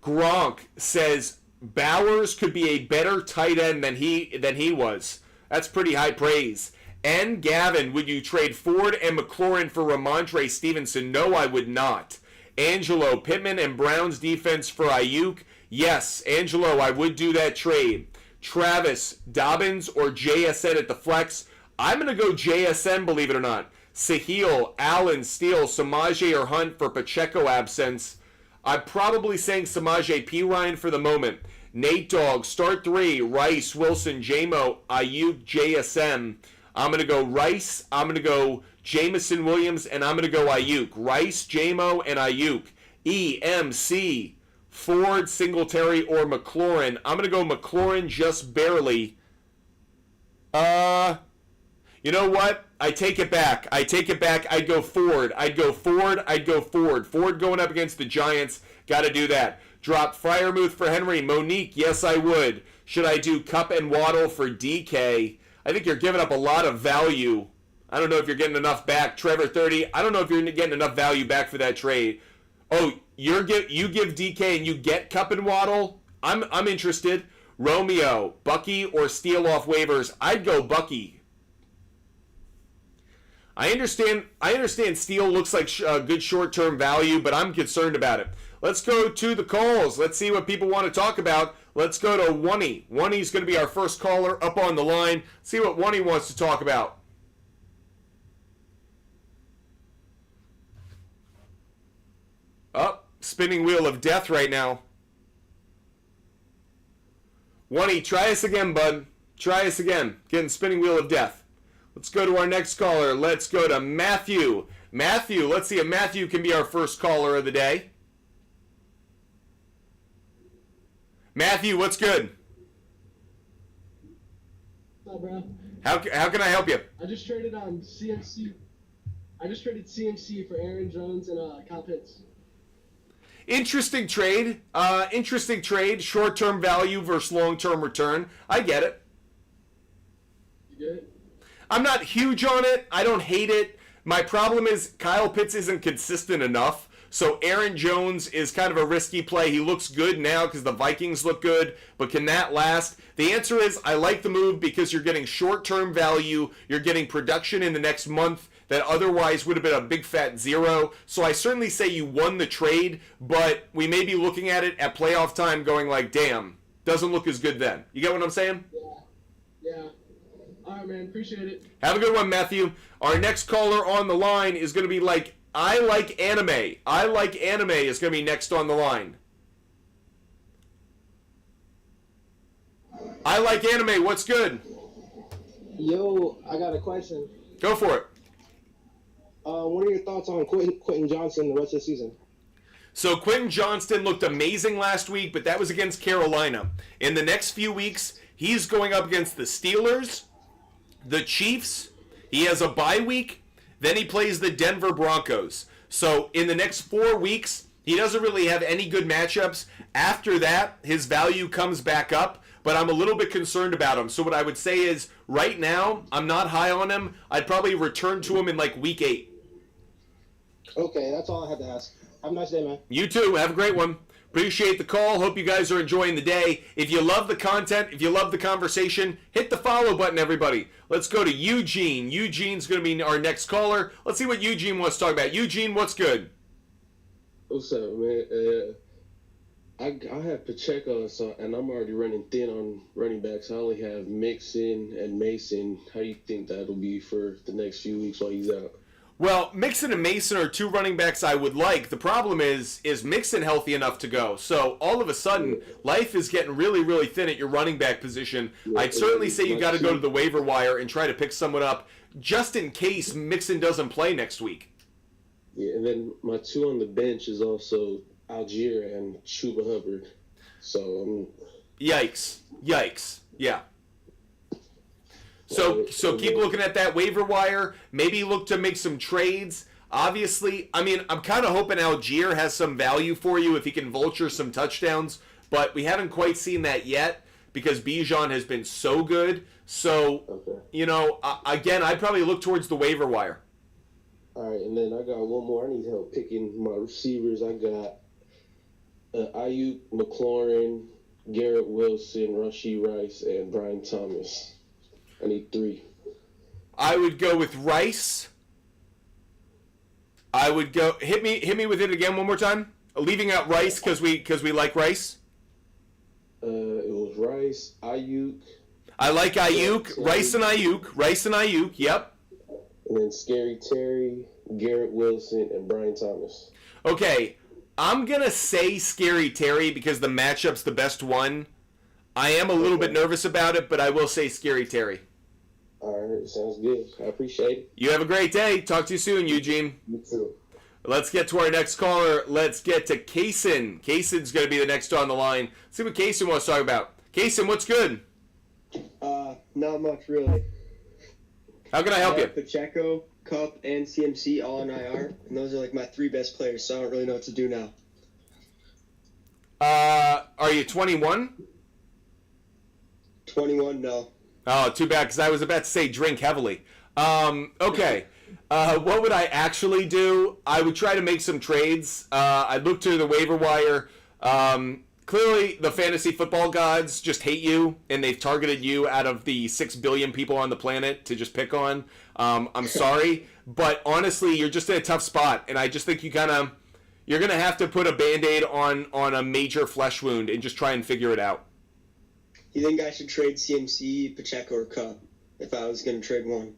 Gronk says Bowers could be a better tight end than he was. That's pretty high praise. And Gavin, would you trade Ford and McLaurin for Ramondre Stevenson? No, I would not. Angelo, Pittman and Brown's defense for Ayuk. Yes, Angelo, I would do that trade. Travis, Dobbins or JSN at the flex? I'm going to go JSN, believe it or not. Sahil, Allen, Steele, Samaje or Hunt for Pacheco absence. I'm probably saying Samaje P. Ryan for the moment. Nate Dogg, start 3, Rice, Wilson, JMO, Ayuk, JSN. I'm going to go Rice. I'm going to go Jamison Williams, and I'm going to go Ayuk. Rice, Jamo, and Ayuk. EMC, Ford, Singletary, or McLaurin. I'm going to go McLaurin just barely. You know what? I take it back. I'd go Ford. Ford going up against the Giants. Got to do that. Drop Freiermuth for Henry. Monique, yes, I would. Should I do Cup and Waddle for DK? I think you're giving up a lot of value. I don't know if you're getting enough back. Trevor 30, I don't know if you're getting enough value back for that trade. Oh, you give DK and you get Cup and Waddle? I'm interested. Romeo, Bucky, or steal off waivers? I'd go Bucky. I understand Steele looks like good short-term value, but I'm concerned about it. Let's go to the calls. Let's see what people want to talk about. Let's go to Wonnie. Wonnie's going to be our first caller up on the line. See what Wonnie wants to talk about. Spinning wheel of death right now. Wonnie, try us again, bud. Try us again. Getting spinning wheel of death. Let's go to our next caller. Let's go to Matthew. Matthew, let's see if Matthew can be our first caller of the day. Matthew, what's good? What's up, bro? How can I help you? I just traded CMC. I just traded CMC for Aaron Jones and Kyle Pitts. Interesting trade. Short-term value versus long-term return. I get it. You get it? I'm not huge on it. I don't hate it. My problem is Kyle Pitts isn't consistent enough. So Aaron Jones is kind of a risky play. He looks good now because the Vikings look good, but can that last? The answer is I like the move because you're getting short-term value. You're getting production in the next month that otherwise would have been a big fat zero. So I certainly say you won the trade, but we may be looking at it at playoff time going like, damn, doesn't look as good then. You get what I'm saying? Yeah. All right, man. Appreciate it. Have a good one, Matthew. Our next caller on the line is going to be like, I like anime. I like anime is going to be next on the line. I like anime. What's good? Yo, I got a question. Go for it. What are your thoughts on Quentin Johnson the rest of the season? So Quentin Johnston looked amazing last week, but that was against Carolina. In the next few weeks, he's going up against the Steelers, the Chiefs. He has a bye week. Then he plays the Denver Broncos. So in the next 4 weeks, he doesn't really have any good matchups. After that, his value comes back up, but I'm a little bit concerned about him. So what I would say is, right now, I'm not high on him. I'd probably return to him in like week 8. Okay, that's all I had to ask. Have a nice day, man. You too. Have a great one. Appreciate the call. Hope you guys are enjoying the day. If you love the content, if you love the conversation, hit the follow button, everybody. Let's go to Eugene. Eugene's going to be our next caller. Let's see what Eugene wants to talk about. Eugene, what's good? What's up, man? I have Pacheco, and I'm already running thin on running backs. I only have Mixon and Mason. How do you think that'll be for the next few weeks while he's out? Well, Mixon and Mason are 2 running backs I would like. The problem is Mixon healthy enough to go? So all of a sudden, life is getting really, really thin at your running back position. Yeah, I'd certainly say you got to go to the waiver wire and try to pick someone up just in case Mixon doesn't play next week. Yeah, and then my 2 on the bench is also Algier and Chuba Hubbard. So Yikes. Yeah. So keep looking at that waiver wire. Maybe look to make some trades. Obviously, I mean, I'm kind of hoping Algier has some value for you if he can vulture some touchdowns, but we haven't quite seen that yet because Bijan has been so good. So, again, I'd probably look towards the waiver wire. all right, and then I got one more. I need help picking my receivers. I got Ayuk, McLaurin, Garrett Wilson, Rashee Rice, and Brian Thomas. I need 3. I would go with Rice. I would go hit me with it again one more time. Leaving out Rice because we like Rice. It was Rice, Ayuk. I like Ayuk, Rice and Ayuk. Yep. And then Scary Terry, Garrett Wilson, and Brian Thomas. Okay, I'm gonna say Scary Terry because the matchup's the best one. I am a little bit nervous about it, but I will say Scary Terry. All right, sounds good. I appreciate it. You have a great day. Talk to you soon, Eugene. You too. Let's get to our next caller. Let's get to Kaysen. Kaysen's going to be the next on the line. Let's see what Kaysen wants to talk about. Kaysen, what's good? Not much really. How can I help you? Pacheco, Cup, and CMC all on IR, and those are like my 3 best players, so I don't really know what to do now. Are you 21? 21, no. Oh, too bad, because I was about to say drink heavily. Okay. What would I actually do? I would try to make some trades. I'd look to the waiver wire. Clearly, the fantasy football gods just hate you, and they've targeted you out of the 6 billion people on the planet to just pick on. I'm sorry, but honestly, you're just in a tough spot, and I just think you're going to have to put a Band-Aid on a major flesh wound and just try and figure it out. You think I should trade CMC, Pacheco, or Cup if I was going to trade one?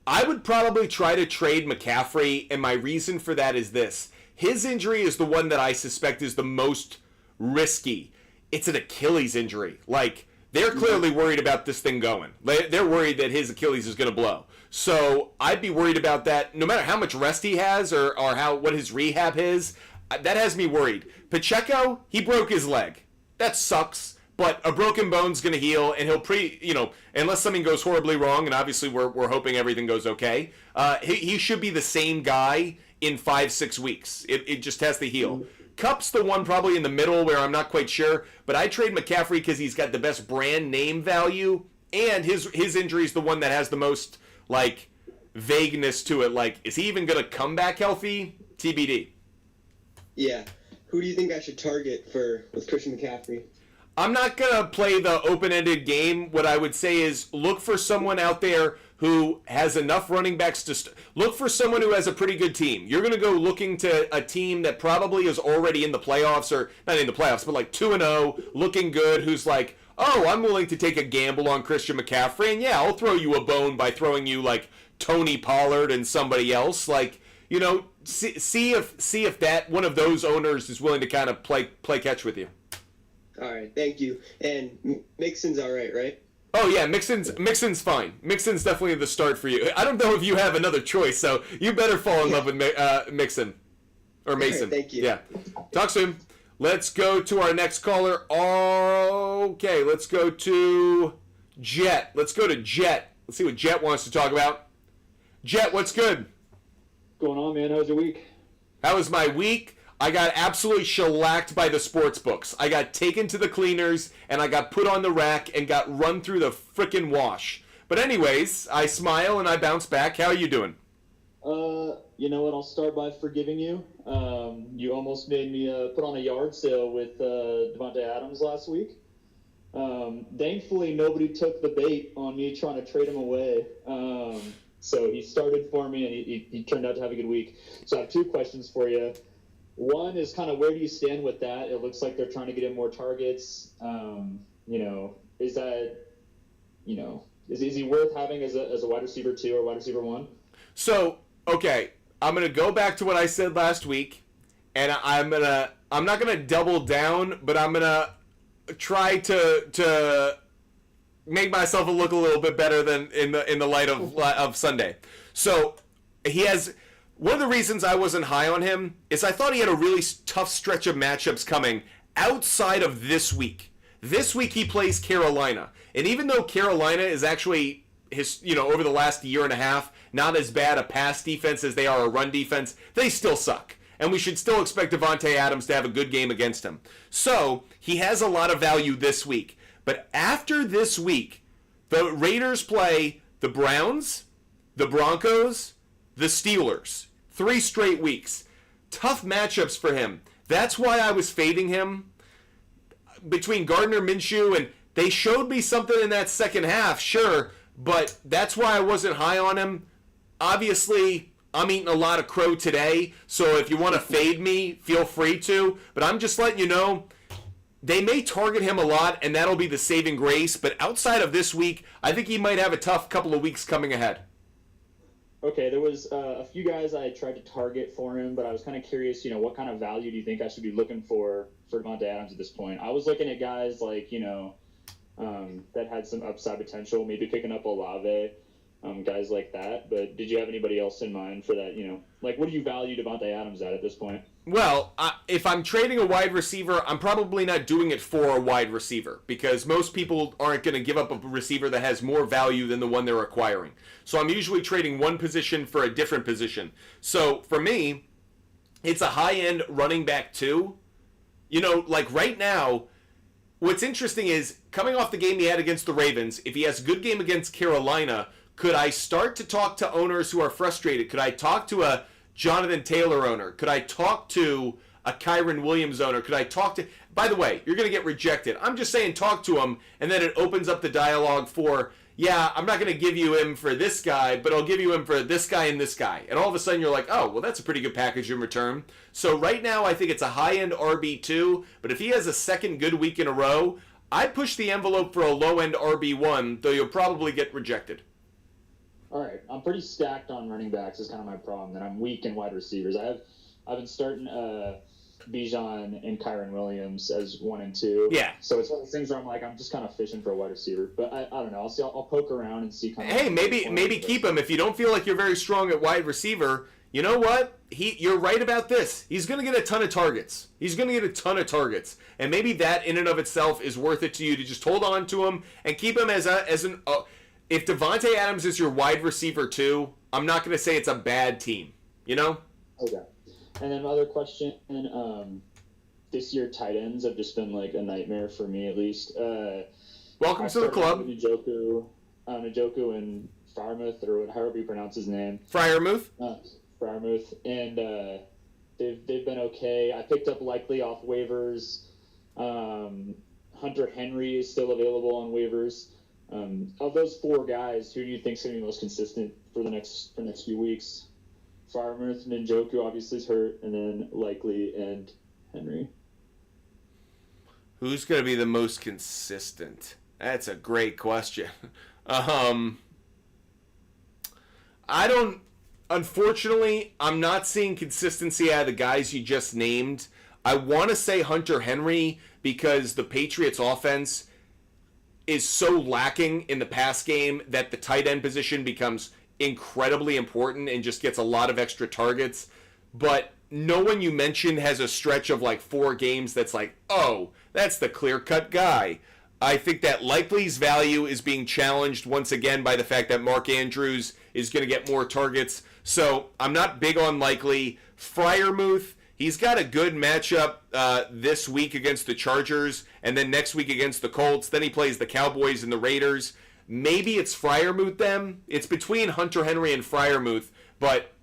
I would probably try to trade McCaffrey, and my reason for that is this. His injury is the one that I suspect is the most risky. It's an Achilles injury. Like, they're clearly worried about this thing going. They're worried that his Achilles is going to blow. So I'd be worried about that no matter how much rest he has or what his rehab is. That has me worried. Pacheco, he broke his leg. That sucks. But a broken bone's going to heal, and he'll unless something goes horribly wrong, and obviously we're hoping everything goes okay, he should be the same guy in 5-6 weeks. It just has to heal. Cup's the one probably in the middle where I'm not quite sure, but I trade McCaffrey because he's got the best brand name value, and his injury is the one that has the most, like, vagueness to it. Like, is he even going to come back healthy? TBD. Yeah. Who do you think I should target with Christian McCaffrey? I'm not going to play the open-ended game. What I would say is look for someone out there who has enough running backs to look for someone who has a pretty good team. You're going to go looking to a team that probably is already in the playoffs, or not in the playoffs, but like 2-0, looking good, who's like, oh, I'm willing to take a gamble on Christian McCaffrey, and yeah, I'll throw you a bone by throwing you like Tony Pollard and somebody else. Like, see if that one of those owners is willing to kind of play catch with you. All right, thank you. And Mixon's all right? Oh yeah, Mixon's fine. Mixon's definitely the start for you. I don't know if you have another choice, so you better fall in love with Mixon or Mason. All right, thank you. Yeah. Talk soon. Let's go to our next caller. Okay, let's go to Jet. Let's see what Jet wants to talk about. Jet, what's good? What's going on, man? How's your week? How was my week? I got absolutely shellacked by the sports books. I got taken to the cleaners, and I got put on the rack and got run through the frickin' wash. But anyways, I smile and I bounce back. How are you doing? You know what? I'll start by forgiving you. You almost made me put on a yard sale with Devontae Adams last week. Thankfully, nobody took the bait on me trying to trade him away. So he started for me, and he turned out to have a good week. So I have 2 questions for you. One is kind of where do you stand with that? It looks like they're trying to get him more targets. Is that, is he worth having as a wide receiver 2 or wide receiver 1? So, okay, I'm gonna go back to what I said last week, and I'm not gonna double down, but I'm gonna try to make myself look a little bit better than in the light of Sunday. So he has. One of the reasons I wasn't high on him is I thought he had a really tough stretch of matchups coming outside of this week. This week he plays Carolina. And even though Carolina is actually over the last year and a half, not as bad a pass defense as they are a run defense, they still suck. And we should still expect Devontae Adams to have a good game against him. So he has a lot of value this week. But after this week, the Raiders play the Browns, the Broncos, the Steelers. 3 straight weeks. Tough matchups for him. That's why I was fading him between Gardner Minshew, and they showed me something in that second half, sure, but that's why I wasn't high on him. Obviously, I'm eating a lot of crow today, so if you want to fade me, feel free to, but I'm just letting you know, they may target him a lot, and that'll be the saving grace, but outside of this week, I think he might have a tough couple of weeks coming ahead. Okay, there was a few guys I tried to target for him, but I was kind of curious, what kind of value do you think I should be looking for Devontae Adams at this point? I was looking at guys like, that had some upside potential, maybe picking up Olave, guys like that. But did you have anybody else in mind for that? Like, what do you value Devontae Adams at this point? Well, if I'm trading a wide receiver, I'm probably not doing it for a wide receiver because most people aren't going to give up a receiver that has more value than the one they're acquiring. So I'm usually trading one position for a different position. So for me, it's a high-end running back too. Like right now, what's interesting is coming off the game he had against the Ravens, if he has a good game against Carolina, could I start to talk to owners who are frustrated? Could I talk to a Jonathan Taylor owner? Could I talk to a Kyron Williams owner? Could I talk to... By the way, you're going to get rejected. I'm just saying talk to him, and then it opens up the dialogue for, yeah, I'm not going to give you him for this guy, but I'll give you him for this guy and this guy. And all of a sudden you're like, oh, well, that's a pretty good package in return. So right now I think it's a high-end RB2, but if he has a second good week in a row, I'd push the envelope for a low-end RB1, though you'll probably get rejected. All right, I'm pretty stacked on running backs is kind of my problem. Then I'm weak in wide receivers. I've been starting Bijan and Kyron Williams as 1 and 2. Yeah. So it's one of those things where I'm like, I'm just kind of fishing for a wide receiver. But I don't know. I'll poke around and see. Hey, maybe keep him if you don't feel like you're very strong at wide receiver. You know what? You're right about this. He's going to get a ton of targets. And maybe that in and of itself is worth it to you to just hold on to him and keep him as an. If Devontae Adams is your wide receiver too, I'm not going to say it's a bad team. Okay. And then another question, this year tight ends have just been like a nightmare for me at least. Welcome to the club. Njoku and Freiermuth, or however you pronounce his name. Freiermuth. Freiermuth, and they've been okay. I picked up Likely off waivers. Hunter Henry is still available on waivers. Of those 4 guys, who do you think is going to be most consistent for the next few weeks? Freiermuth and Njoku obviously is hurt, and then Likely and Henry. Who's going to be the most consistent? That's a great question. Unfortunately, I'm not seeing consistency out of the guys you just named. I want to say Hunter Henry because the Patriots offense is so lacking in the pass game that the tight end position becomes incredibly important and just gets a lot of extra targets. But no one you mentioned has a stretch of like 4 games that's like, oh, that's the clear-cut guy. I think that Likely's value is being challenged once again by the fact that Mark Andrews is going to get more targets. So I'm not big on Likely. Freiermuth, he's got a good matchup this week against the Chargers, and then next week against the Colts. Then he plays the Cowboys and the Raiders. Maybe it's Freiermuth then. It's between Hunter Henry and Freiermuth, but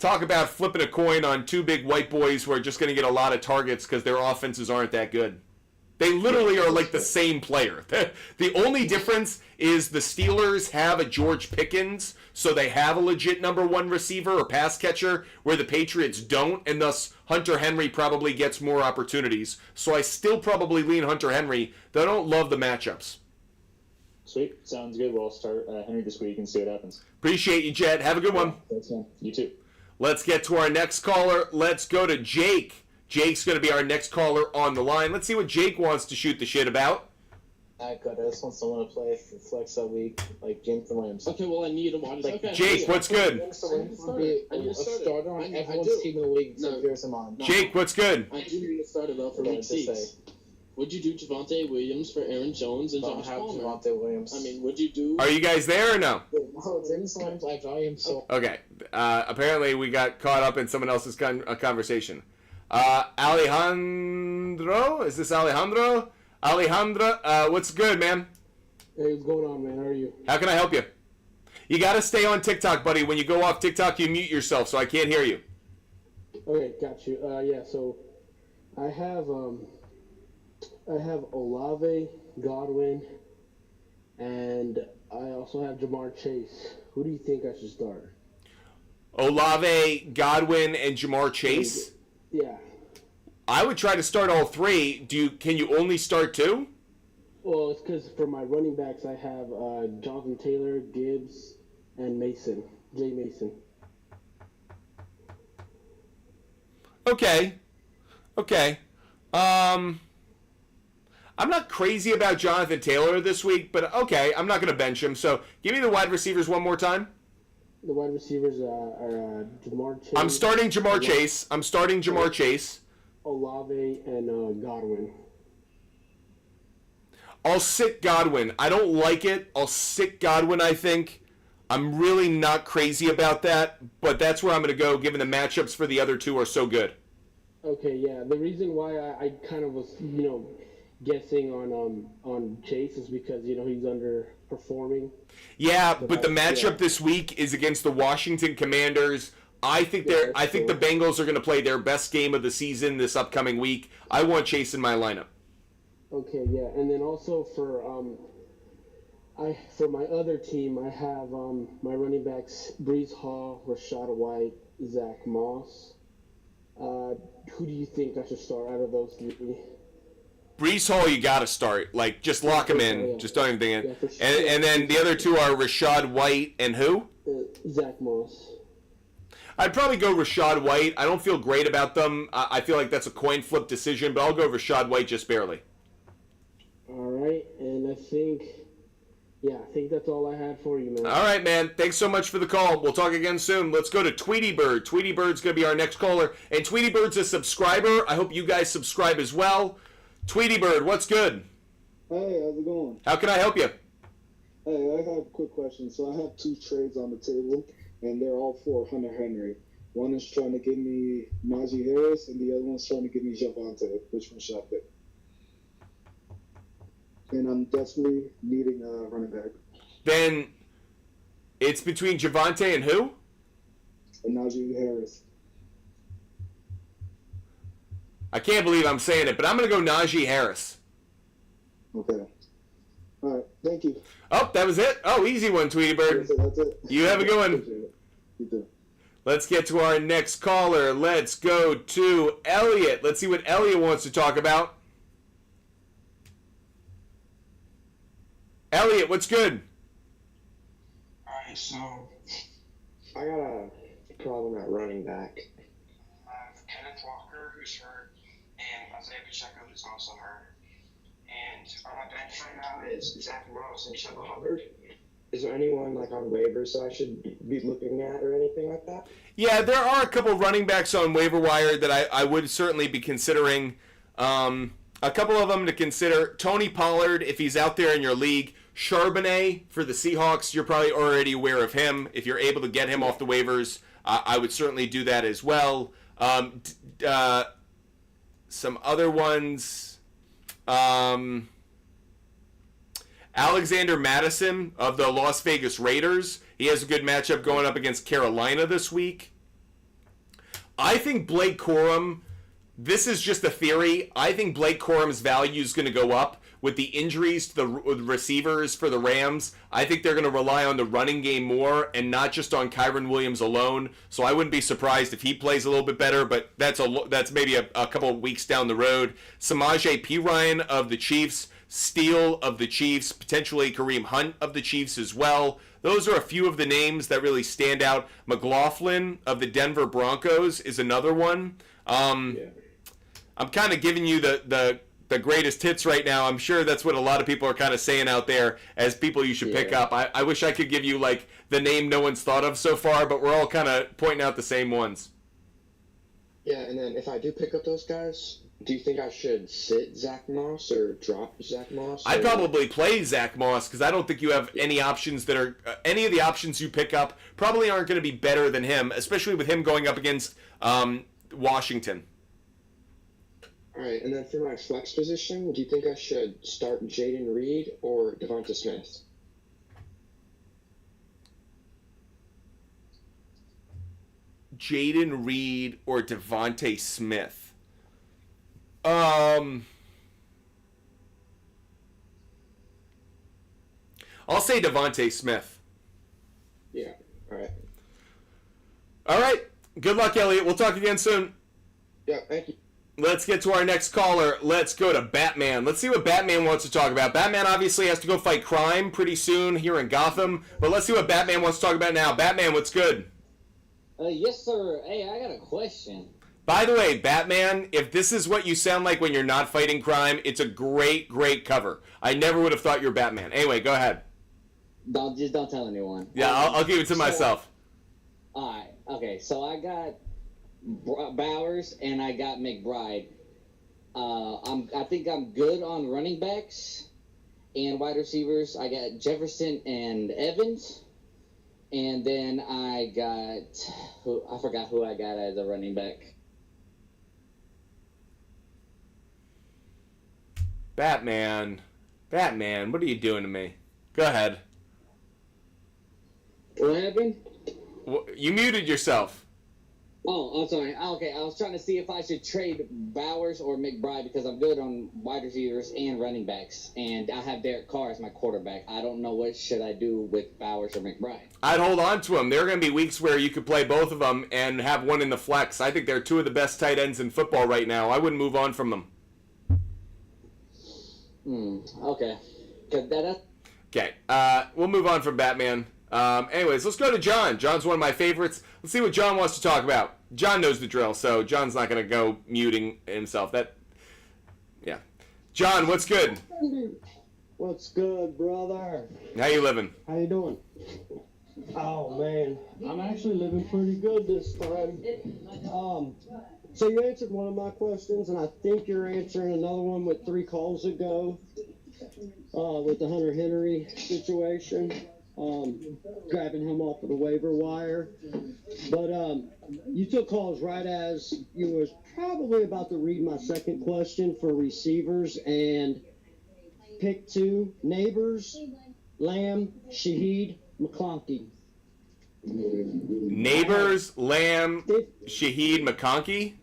talk about flipping a coin on 2 big white boys who are just going to get a lot of targets because their offenses aren't that good. They literally are like the same player. The only difference is the Steelers have a George Pickens, so they have a legit number 1 receiver or pass catcher, where the Patriots don't, and thus Hunter Henry probably gets more opportunities. So I still probably lean Hunter Henry, though I don't love the matchups. Sweet. Sounds good. Well, I'll start Henry this week and see what happens. Appreciate you, Jet. Have a good one. Thanks, man. You too. Let's get to our next caller. Let's go to Jake. Jake's going to be our next caller on the line. Let's see what Jake wants to shoot the shit about. I just want someone to play for flex that week, like James Williams. Okay, well, I need him on. Like, Okay, Jake, what's good? I need a starter on I everyone's do. team in the league, so No. here's him on. Jake, what's good? I do need a starter, though, for Okay, week just 6. say. Would you do Javonte Williams for Aaron Jones and Don't Josh have Palmer? Javonte Williams. I mean, would you do... Are you guys there or no? No, James Williams, I value him so. Okay. Apparently we got caught up in someone else's conversation. Alejandro? Is this Alejandro? Alejandro, what's good, man? Hey, what's going on, man? How are you? How can I help you? You got to stay on TikTok, buddy. When you go off TikTok, you mute yourself, so I can't hear you. Okay, got you. Yeah, so I have Olave, Godwin, and I also have Jamar Chase. Who do you think I should start? Olave, Godwin, and Jamar Chase? Yeah. I would try to start all 3. Can you only start 2? Well, it's because for my running backs, I have Jonathan Taylor, Gibbs, and Mason. Jay Mason. Okay. I'm not crazy about Jonathan Taylor this week, but okay, I'm not going to bench him. So give me the wide receivers one more time. The wide receivers are Jamar Chase. I'm starting Jamar Chase. Olave and Godwin. I'll sit Godwin. I don't like it. I'll sit Godwin, I think. I'm really not crazy about that, but that's where I'm going to go given the matchups for the other two are so good. Okay, yeah. The reason why I kind of was, guessing on Chase is because, he's underperforming. Yeah, but the matchup this week is against the Washington Commanders. I think the Bengals are going to play their best game of the season this upcoming week. I want Chase in my lineup. Okay, yeah. And then also for my other team, I have my running backs Brees Hall, Rashad White, Zach Moss. Who do you think I should start out of those three? Brees Hall, you got to start. Like, just lock him in. Yeah. Just don't even think it. Yeah, for sure. And then the other two are Rashad White and who? Zach Moss. I'd probably go Rashad White. I don't feel great about them. I feel like that's a coin flip decision, but I'll go Rashad White just barely. All right, and I think that's all I had for you, man. All right, man. Thanks so much for the call. We'll talk again soon. Let's go to Tweety Bird. Tweety Bird's going to be our next caller. And Tweety Bird's a subscriber. I hope you guys subscribe as well. Tweety Bird, what's good? Hey, how's it going? How can I help you? Hey, I have a quick question. So I have 2 trades on the table, and they're all for Hunter Henry. One is trying to give me Najee Harris, and the other one's trying to give me Javonte. Which one should I pick? And I'm desperately needing a running back. Then it's between Javonte and who? And Najee Harris. I can't believe I'm saying it, but I'm going to go Najee Harris. Okay. All right. Thank you. Oh, that was it? Oh, easy one, Tweety Bird. That's it. You have a good one. You too. Let's get to our next caller. Let's go to Elliot. Let's see what Elliot wants to talk about. Elliot, what's good? Alright, so I got a problem at running back. I have Kenneth Walker, who's hurt, and Isaiah Pacheco, who's also hurt. And on my bench right now is Zach Moss and Chuba Hubbard. Is there anyone like on waivers that I should be looking at or anything like that? Yeah, there are a couple running backs on waiver wire that I would certainly be considering. A couple of them to consider. Tony Pollard, if he's out there in your league. Charbonnet for the Seahawks, you're probably already aware of him. If you're able to get him off the waivers, I would certainly do that as well. Some other ones. Alexander Madison of the Las Vegas Raiders. He has a good matchup going up against Carolina this week. I think Blake Corum, this is just a theory, I think Blake Corum's value is going to go up with the injuries to the receivers for the Rams. I think they're going to rely on the running game more and not just on Kyren Williams alone. So I wouldn't be surprised if he plays a little bit better, but that's maybe a couple of weeks down the road. Samaje Perine of the Chiefs, Steele of the Chiefs, potentially Kareem Hunt of the Chiefs as well. Those are a few of the names that really stand out. McLaughlin of the Denver Broncos is another one. I'm kind of giving you the greatest hits right now. I'm sure that's what a lot of people are kind of saying out there as people you should pick up. I wish I could give you like the name no one's thought of so far, but we're all kind of pointing out the same ones. Yeah, and then if I do pick up those guys, do you think I should sit Zach Moss or drop Zach Moss? I'd probably play Zach Moss because I don't think you have any options that are any of the options you pick up probably aren't going to be better than him, especially with him going up against Washington. All right, and then for my flex position, do you think I should start Jaden Reed or Devonta Smith? Jaden Reed or Devonta Smith? I'll say Devonta Smith. Yeah, all right. All right. Good luck, Elliot. We'll talk again soon. Yeah, thank you. Let's get to our next caller. Let's go to Batman. Let's see what Batman wants to talk about. Batman obviously has to go fight crime pretty soon here in Gotham, but let's see what Batman wants to talk about now. Batman, what's good? Yes, sir. Hey, I got a question. By the way, Batman, if this is what you sound like when you're not fighting crime, it's a great, great cover. I never would have thought you're Batman. Anyway, go ahead. Don't tell anyone. Yeah, I'll keep it to myself. All right. Okay. So I got Bowers and I got McBride. I think I'm good on running backs and wide receivers. I got Jefferson and Evans, and then I forgot who I got as a running back. Batman, what are you doing to me? Go ahead. What happened? You muted yourself. Oh, I'm sorry. Okay, I was trying to see if I should trade Bowers or McBride because I'm good on wide receivers and running backs, and I have Derek Carr as my quarterback. I don't know what should I do with Bowers or McBride. I'd hold on to them. There are going to be weeks where you could play both of them and have one in the flex. I think they're two of the best tight ends in football right now. I wouldn't move on from them. Okay. Okay. We'll move on from Batman. Anyways, let's go to John. John's one of my favorites. Let's see what John wants to talk about. John knows the drill, so John's not going to go muting himself. Yeah. John, what's good? What's good, brother? How you living? How you doing? Oh, man. I'm actually living pretty good this time. So you answered one of my questions, and I think you're answering another one with 3 calls ago with the Hunter Henry situation. Grabbing him off of the waiver wire. But you took calls right as you was probably about to read my second question for receivers, and pick 2, Neighbors, Lamb, Shaheed, McConkey. Neighbors, Lamb, Shaheed, McConkey?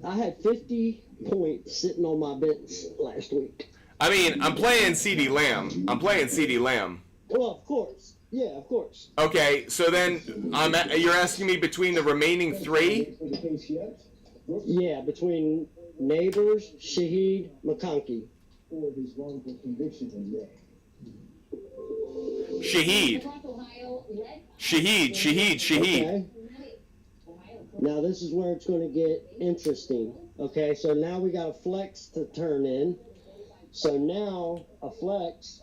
I had 50 points sitting on my bench last week. I mean, I'm playing CD Lamb. Well, of course. Yeah, of course. Okay, so then you're asking me between the remaining 3? Yeah, between Neighbors, Shaheed, McConkey. Shaheed. Okay. Now this is where it's going to get interesting. Okay, so now we got a flex to turn in. So now a flex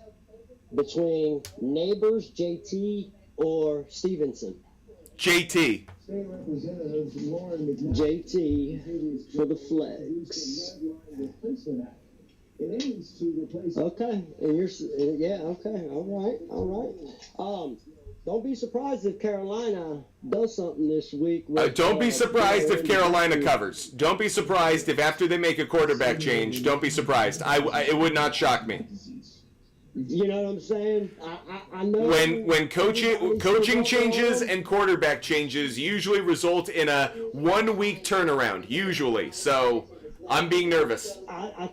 between Neighbors, JT, or Stevenson. JT for the flex. Okay, and all right. Don't be surprised if Carolina does something this week. Don't be surprised if Carolina covers. Don't be surprised if after they make a quarterback change. Don't be surprised. It would not shock me. You know what I'm saying? I know when coaching changes and quarterback changes usually result in a 1-week turnaround. Usually, so I'm being nervous. I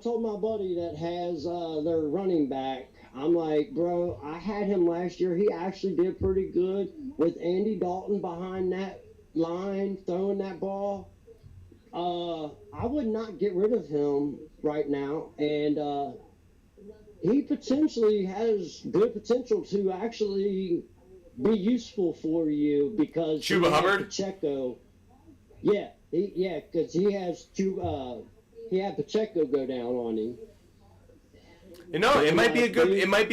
told my buddy that has their running back. I'm like, bro, I had him last year. He actually did pretty good with Andy Dalton behind that line, throwing that ball. I would not get rid of him right now. And he potentially has good potential to actually be useful for you because Chuba Hubbard? Pacheco. Yeah, because he has he had Pacheco go down on him. You know, it might be a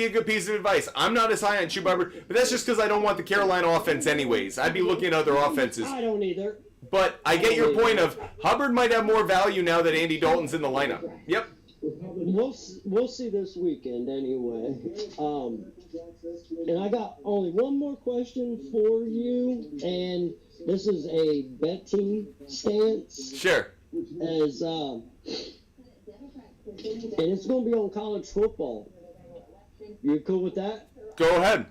good piece of advice. I'm not as high on Chuba Hubbard, but that's just because I don't want the Carolina offense anyways. I'd be looking at other offenses. I don't either. But I get your point of Hubbard might have more value now that Andy Dalton's in the lineup. Yep. We'll see this weekend anyway. And I got only one more question for you, and this is a betting stance. Sure. And it's going to be on college football. You cool with that? Go ahead.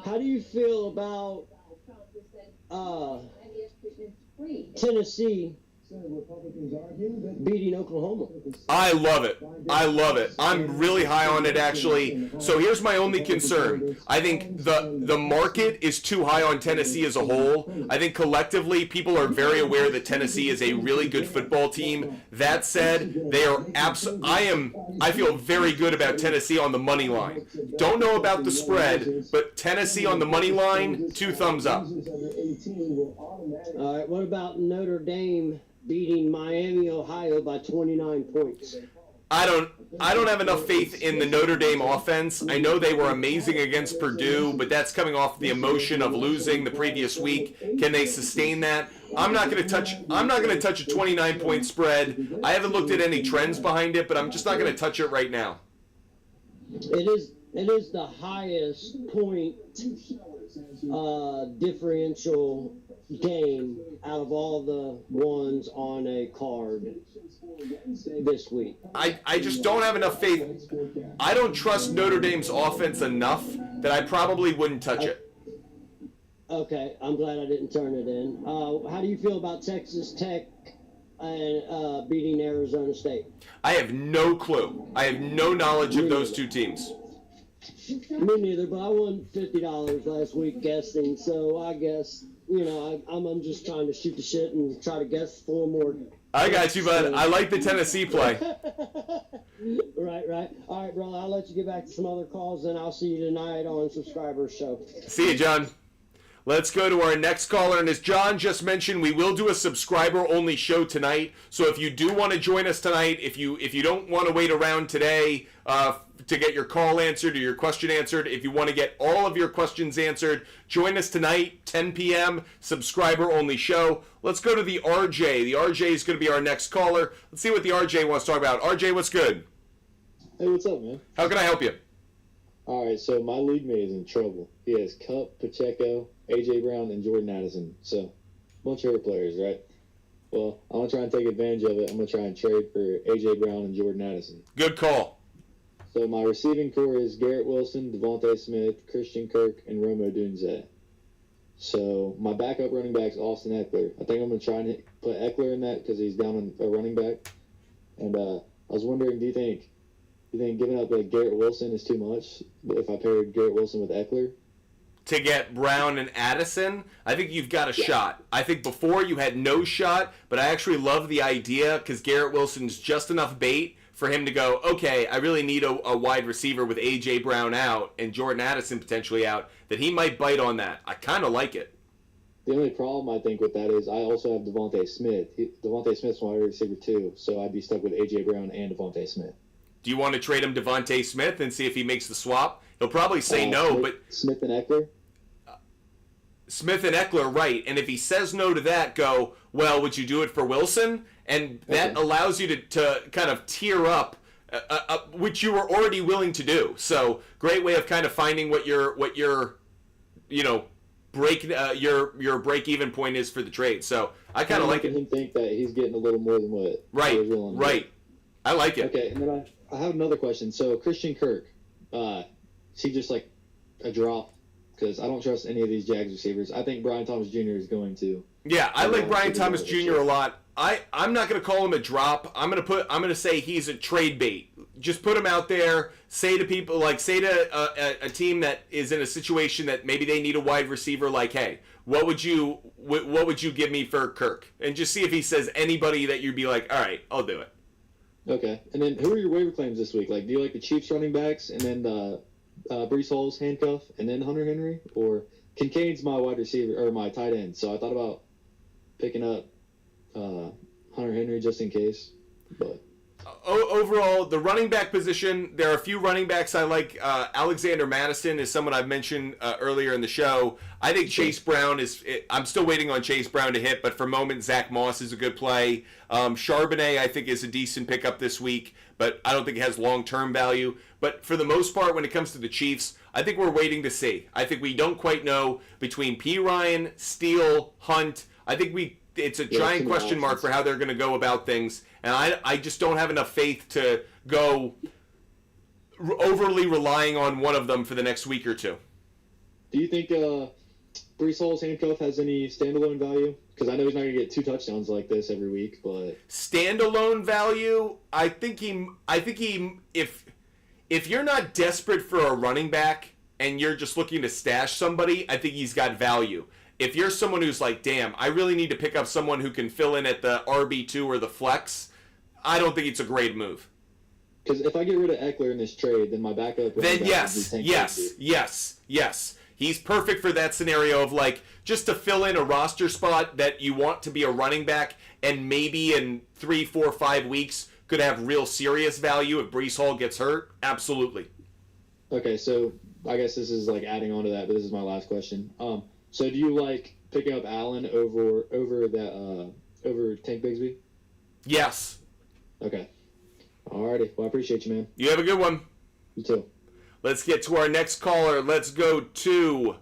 How do you feel about Tennessee beating Oklahoma. I love it. I love it. I'm really high on it, actually. So here's my only concern. I think the market is too high on Tennessee as a whole. I think collectively people are very aware that Tennessee is a really good football team. That said, they are I feel very good about Tennessee on the money line. Don't know about the spread, but Tennessee on the money line, 2 thumbs up. All right, what about Notre Dame beating Miami, Ohio by 29 points? I don't have enough faith in the Notre Dame offense. I know they were amazing against Purdue, but that's coming off the emotion of losing the previous week. Can they sustain that? I'm not going to touch a 29-point spread. I haven't looked at any trends behind it, but I'm just not going to touch it right now. It is the highest point differential game out of all the ones on a card this week. I just don't have enough faith. I don't trust Notre Dame's offense enough that I probably wouldn't touch it. Okay, I'm glad I didn't turn it in. How do you feel about Texas Tech and beating Arizona State? I have no clue. I have no knowledge of those two teams. Me neither, but I won $50 last week guessing, so I guess, I'm just trying to shoot the shit and try to guess 4 more. I got you, bud. I like the Tennessee play. Right. All right, brother, I'll let you get back to some other calls, and I'll see you tonight on Subscribers Show. See you, John. Let's go to our next caller, and as John just mentioned, we will do a subscriber-only show tonight. So if you do want to join us tonight, if you don't want to wait around today to get your call answered or your question answered, if you want to get all of your questions answered, join us tonight, 10 p.m., subscriber-only show. Let's go to the RJ. The RJ is going to be our next caller. Let's see what the RJ wants to talk about. RJ, what's good? Hey, what's up, man? How can I help you? All right, so my league mate is in trouble. He has Cup, Pacheco, A.J. Brown, and Jordan Addison. So, a bunch of other players, right? Well, I'm going to try and take advantage of it. I'm going to try and trade for A.J. Brown and Jordan Addison. Good call. So, my receiving core is Garrett Wilson, Devontae Smith, Christian Kirk, and Romo Dunze. So, my backup running back is Austin Eckler. I think I'm going to try and put Eckler in that because he's down on a running back. And I was wondering, do you think giving up Garrett Wilson is too much if I paired Garrett Wilson with Eckler? To get Brown and Addison, I think you've got a shot. I think before you had no shot, but I actually love the idea because Garrett Wilson's just enough bait for him to go, okay, I really need a wide receiver with A.J. Brown out and Jordan Addison potentially out, that he might bite on that. I kind of like it. The only problem, I think, with that is I also have Devontae Smith. Devontae Smith's my wide receiver, too, so I'd be stuck with A.J. Brown and Devontae Smith. Do you want to trade him Devontae Smith and see if he makes the swap? He'll probably say no, but... Smith and Eckler? Smith and Eckler, right. And if he says no to that, go, well, would you do it for Wilson? And that allows you to kind of tier up, which you were already willing to do. So great way of kind of finding what your break-even point is for the trade. So I kind of like it. Him think that he's getting a little more than what right, right. I like it. Okay, and then I have another question. So Christian Kirk, is he just like a drop? Because I don't trust any of these Jags receivers. I think Brian Thomas Jr. is going to. Yeah, I like Brian Thomas Jr. a lot. I'm not going to call him a drop. I'm going to say he's a trade bait. Just put him out there. Say to people, say to a team that is in a situation that maybe they need a wide receiver. Like, hey, what would you give me for Kirk? And just see if he says anybody that you'd be like, all right, I'll do it. Okay, and then who are your waiver claims this week? Like, do you like the Chiefs running backs and then Breece Hall's handcuff and then Hunter Henry, or Kincaid's my wide receiver or my tight end? So I thought about picking up Hunter Henry just in case, but. Overall, the running back position, there are a few running backs I like. Alexander Madison is someone I've mentioned earlier in the show. I think Chase Brown I'm still waiting on Chase Brown to hit, but for moment, Zach Moss is a good play. Charbonnet, I think, is a decent pickup this week, but I don't think it has long-term value. But for the most part, when it comes to the Chiefs, I think we're waiting to see. I think we don't quite know between P. Ryan, Steele, Hunt. I think it's a giant question mark for how they're going to go about things. And I just don't have enough faith to go overly relying on one of them for the next week or two. Do you think Brees Hall's handcuff has any standalone value? Because I know he's not going to get 2 touchdowns like this every week, but standalone value, I think he if you're not desperate for a running back and you're just looking to stash somebody, I think he's got value. If you're someone who's like, damn, I really need to pick up someone who can fill in at the RB2 or the flex, I don't think it's a great move. Because if I get rid of Eckler in this trade, then my backup... Then yes. He's perfect for that scenario of like, just to fill in a roster spot that you want to be a running back and maybe in 3, 4, 5 weeks could have real serious value if Brees Hall gets hurt. Absolutely. Okay, so I guess this is like adding on to that, but this is my last question. So do you like picking up Allen over Tank Bigsby? Yes. Okay. Alrighty. Well, I appreciate you, man. You have a good one. You too. Let's get to our next caller. Let's go to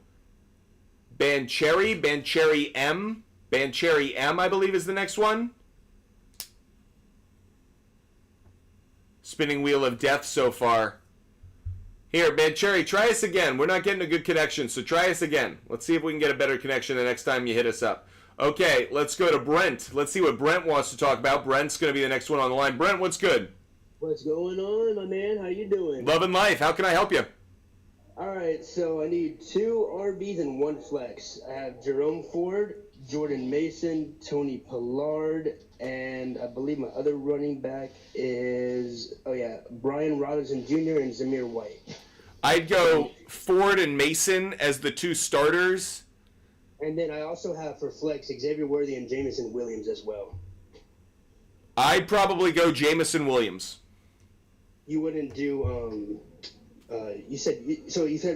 Bancherry M. Bancherry M, I believe, is the next one. Spinning wheel of death so far. Here, Bancherry, try us again. We're not getting a good connection, so try us again. Let's see if we can get a better connection the next time you hit us up. Okay, let's go to Brent. Let's see what Brent wants to talk about. Brent's going to be the next one on the line. Brent, what's good? What's going on, my man? How you doing? Loving life. How can I help you? All right, so I need 2 RBs and 1 flex. I have Jerome Ford, Jordan Mason, Tony Pollard, and I believe my other running back is, Brian Robinson Jr. and Zamir White. I'd go Ford and Mason as the 2 starters. And then I also have for flex Xavier Worthy and Jamison Williams as well. I'd probably go Jamison Williams. You wouldn't do, you said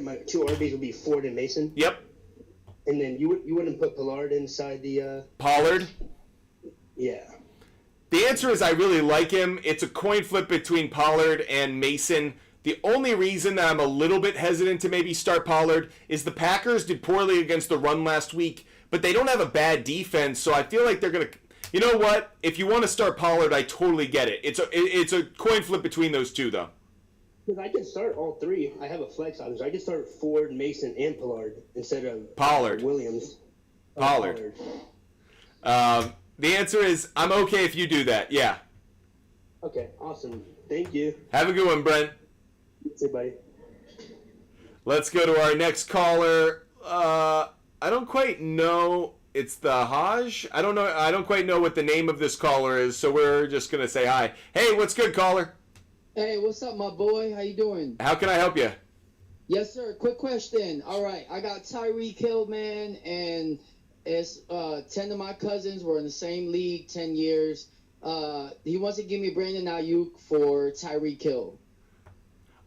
my 2 RBs would be Ford and Mason? Yep. And then you wouldn't put Pollard inside the... Pollard? Yeah. The answer is I really like him. It's a coin flip between Pollard and Mason. The only reason that I'm a little bit hesitant to maybe start Pollard is the Packers did poorly against the run last week, but they don't have a bad defense, so I feel like they're going to... You know what? If you want to start Pollard, I totally get it. It's a coin flip between those 2, though. Because I can start all 3. I have a flex option. I can start Ford, Mason, and Pollard instead of Pollard. Williams. Pollard. The answer is I'm okay if you do that. Yeah. Okay, awesome. Thank you. Have a good one, Brent. See you, buddy. Let's go to our next caller. I don't quite know. It's the Haj? I don't know. I don't quite know what the name of this caller is, so we're just going to say hi. Hey, what's good, caller? Hey, what's up, my boy? How you doing? How can I help you? Yes, sir. Quick question. All right, I got Tyreek Hill, man, and it's 10 of my cousins were in the same league 10 years. He wants to give me Brandon Ayuk for Tyreek Hill.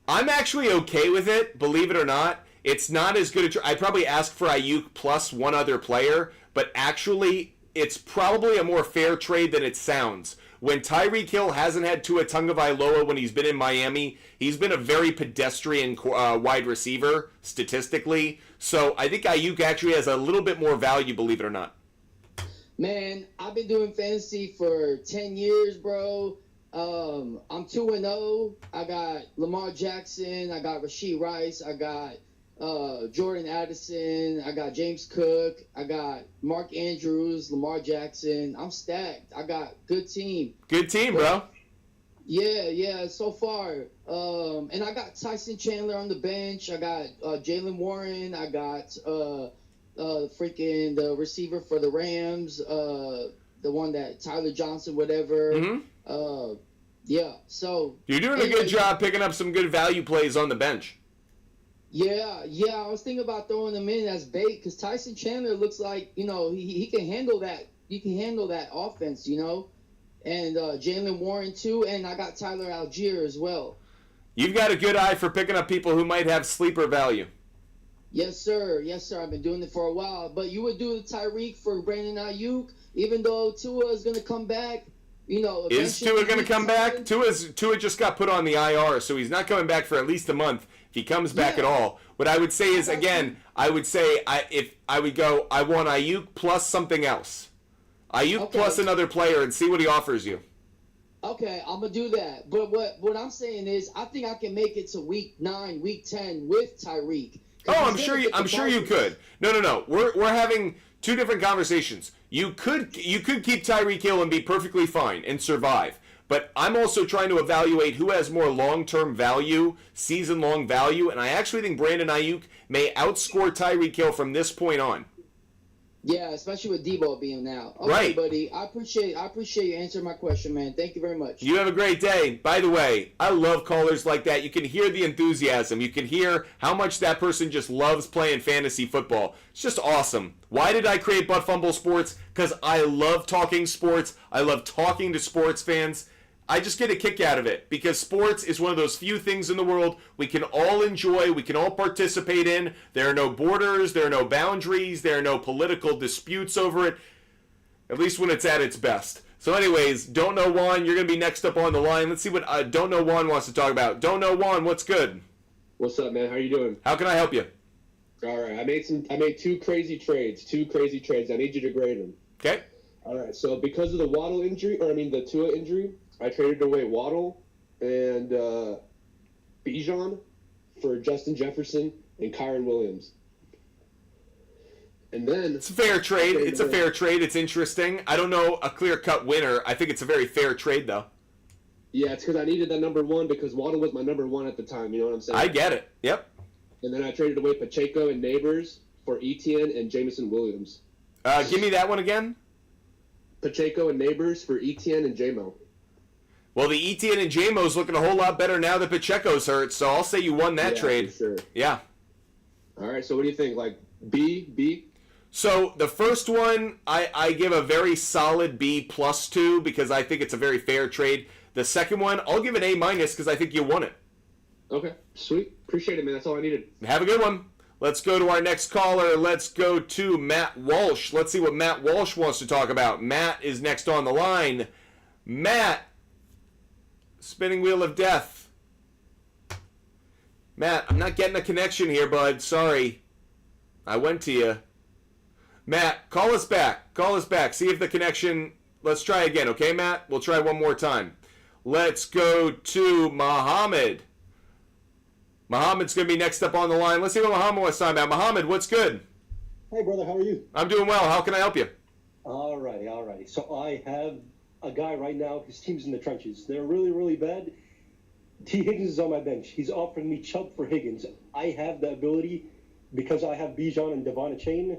I'm actually okay with it, believe it or not. It's not as good I'd probably ask for Ayuk plus 1 other player, but actually it's probably a more fair trade than it sounds. When Tyreek Hill hasn't had Tua Tagovailoa when he's been in Miami, he's been a very pedestrian wide receiver, statistically. So I think Ayuk actually has a little bit more value, believe it or not. Man, I've been doing fantasy for 10 years, bro. I'm 2-0. I got Lamar Jackson. I got Rashee Rice. I got Jordan Addison. I got James Cook. I got Mark Andrews, Lamar Jackson. I'm stacked. I got good team. Good team, bro. Yeah, so far. And I got Tyson Chandler on the bench. I got Jalen Warren. I got the receiver for the Rams, the one that Tyler Johnson, whatever. Mm-hmm. Yeah, so... You're doing a good job picking up some good value plays on the bench. Yeah, I was thinking about throwing him in as bait because Tyson Chandler looks like, he can handle that. He can handle that offense, and Jalen Warren too, and I got Tyler Algier as well. You've got a good eye for picking up people who might have sleeper value. Yes, sir. I've been doing it for a while. But you would do the Tyreek for Brandon Ayuk, even though Tua is going to come back. Is Tua going to come back? Tua just got put on the IR, so he's not coming back for at least a month if he comes back at all. What I would say is, again, I would want Ayuk plus something else. Ayuk plus another player and see what he offers you. Okay, I'm going to do that. But what I'm saying is I think I can make it to week 9, week 10 with Tyreek. Oh, I'm sure you could. No. We're having two different conversations. You could keep Tyreek Hill and be perfectly fine and survive. But I'm also trying to evaluate who has more long-term value, season-long value, and I actually think Brandon Ayuk may outscore Tyreek Hill from this point on. Yeah, especially with Debo being out. Okay, Right. buddy. I appreciate you answering my question, man. Thank you very much. You have a great day. By the way, I love callers like that. You can hear the enthusiasm. You can hear how much that person just loves playing fantasy football. It's just awesome. Why did I create Butt Fumble Sports? Because I love talking sports. I love talking to sports fans. I just get a kick out of it because sports is one of those few things in the world we can all enjoy, we can all participate in. There are no borders, there are no boundaries, there are no political disputes over it, at least when it's at its best. So anyways, Don't Know Juan, you're going to be next up on the line. Let's see what Don't Know Juan wants to talk about. Don't Know Juan, what's good? What's up, man? How you doing? How can I help you? All right, I made two crazy trades. I need you to grade them. Okay. All right, so because of the the Tua injury, I traded away Waddle and Bijan for Justin Jefferson and Kyron Williams. And then it's a fair trade. It's interesting. I don't know a clear-cut winner. I think it's a very fair trade, though. Yeah, it's because I needed that number one because Waddle was my number one at the time. You know what I'm saying? I get it. Yep. And then I traded away Pacheco and Neighbors for Etienne and Jamison Williams. Give me that one again. Pacheco and Neighbors for Etienne and J-Mo. Well, the Etienne and J-Mo's looking a whole lot better now that Pacheco's hurt, so I'll say you won that trade. For sure. Yeah. All right, so what do you think? Like B? So the first one, I give a very solid B +2 because I think it's a very fair trade. The second one, I'll give an A- because I think you won it. Okay, sweet. Appreciate it, man. That's all I needed. Have a good one. Let's go to our next caller. Let's go to Matt Walsh. Let's see what Matt Walsh wants to talk about. Matt is next on the line. Matt. Spinning wheel of death. Matt, I'm not getting a connection here, bud. Sorry. I went to you. Matt, call us back. See if the connection... Let's try again, okay, Matt? We'll try one more time. Let's go to Muhammad. Muhammad's going to be next up on the line. Let's see what Muhammad wants to talk about. Muhammad, what's good? Hey, brother, how are you? I'm doing well. How can I help you? Alrighty. So I have a guy right now, his team's in the trenches. They're really, really bad. T. Higgins is on my bench. He's offering me Chubb for Higgins. I have the ability, because I have Bijan and Devon Chain.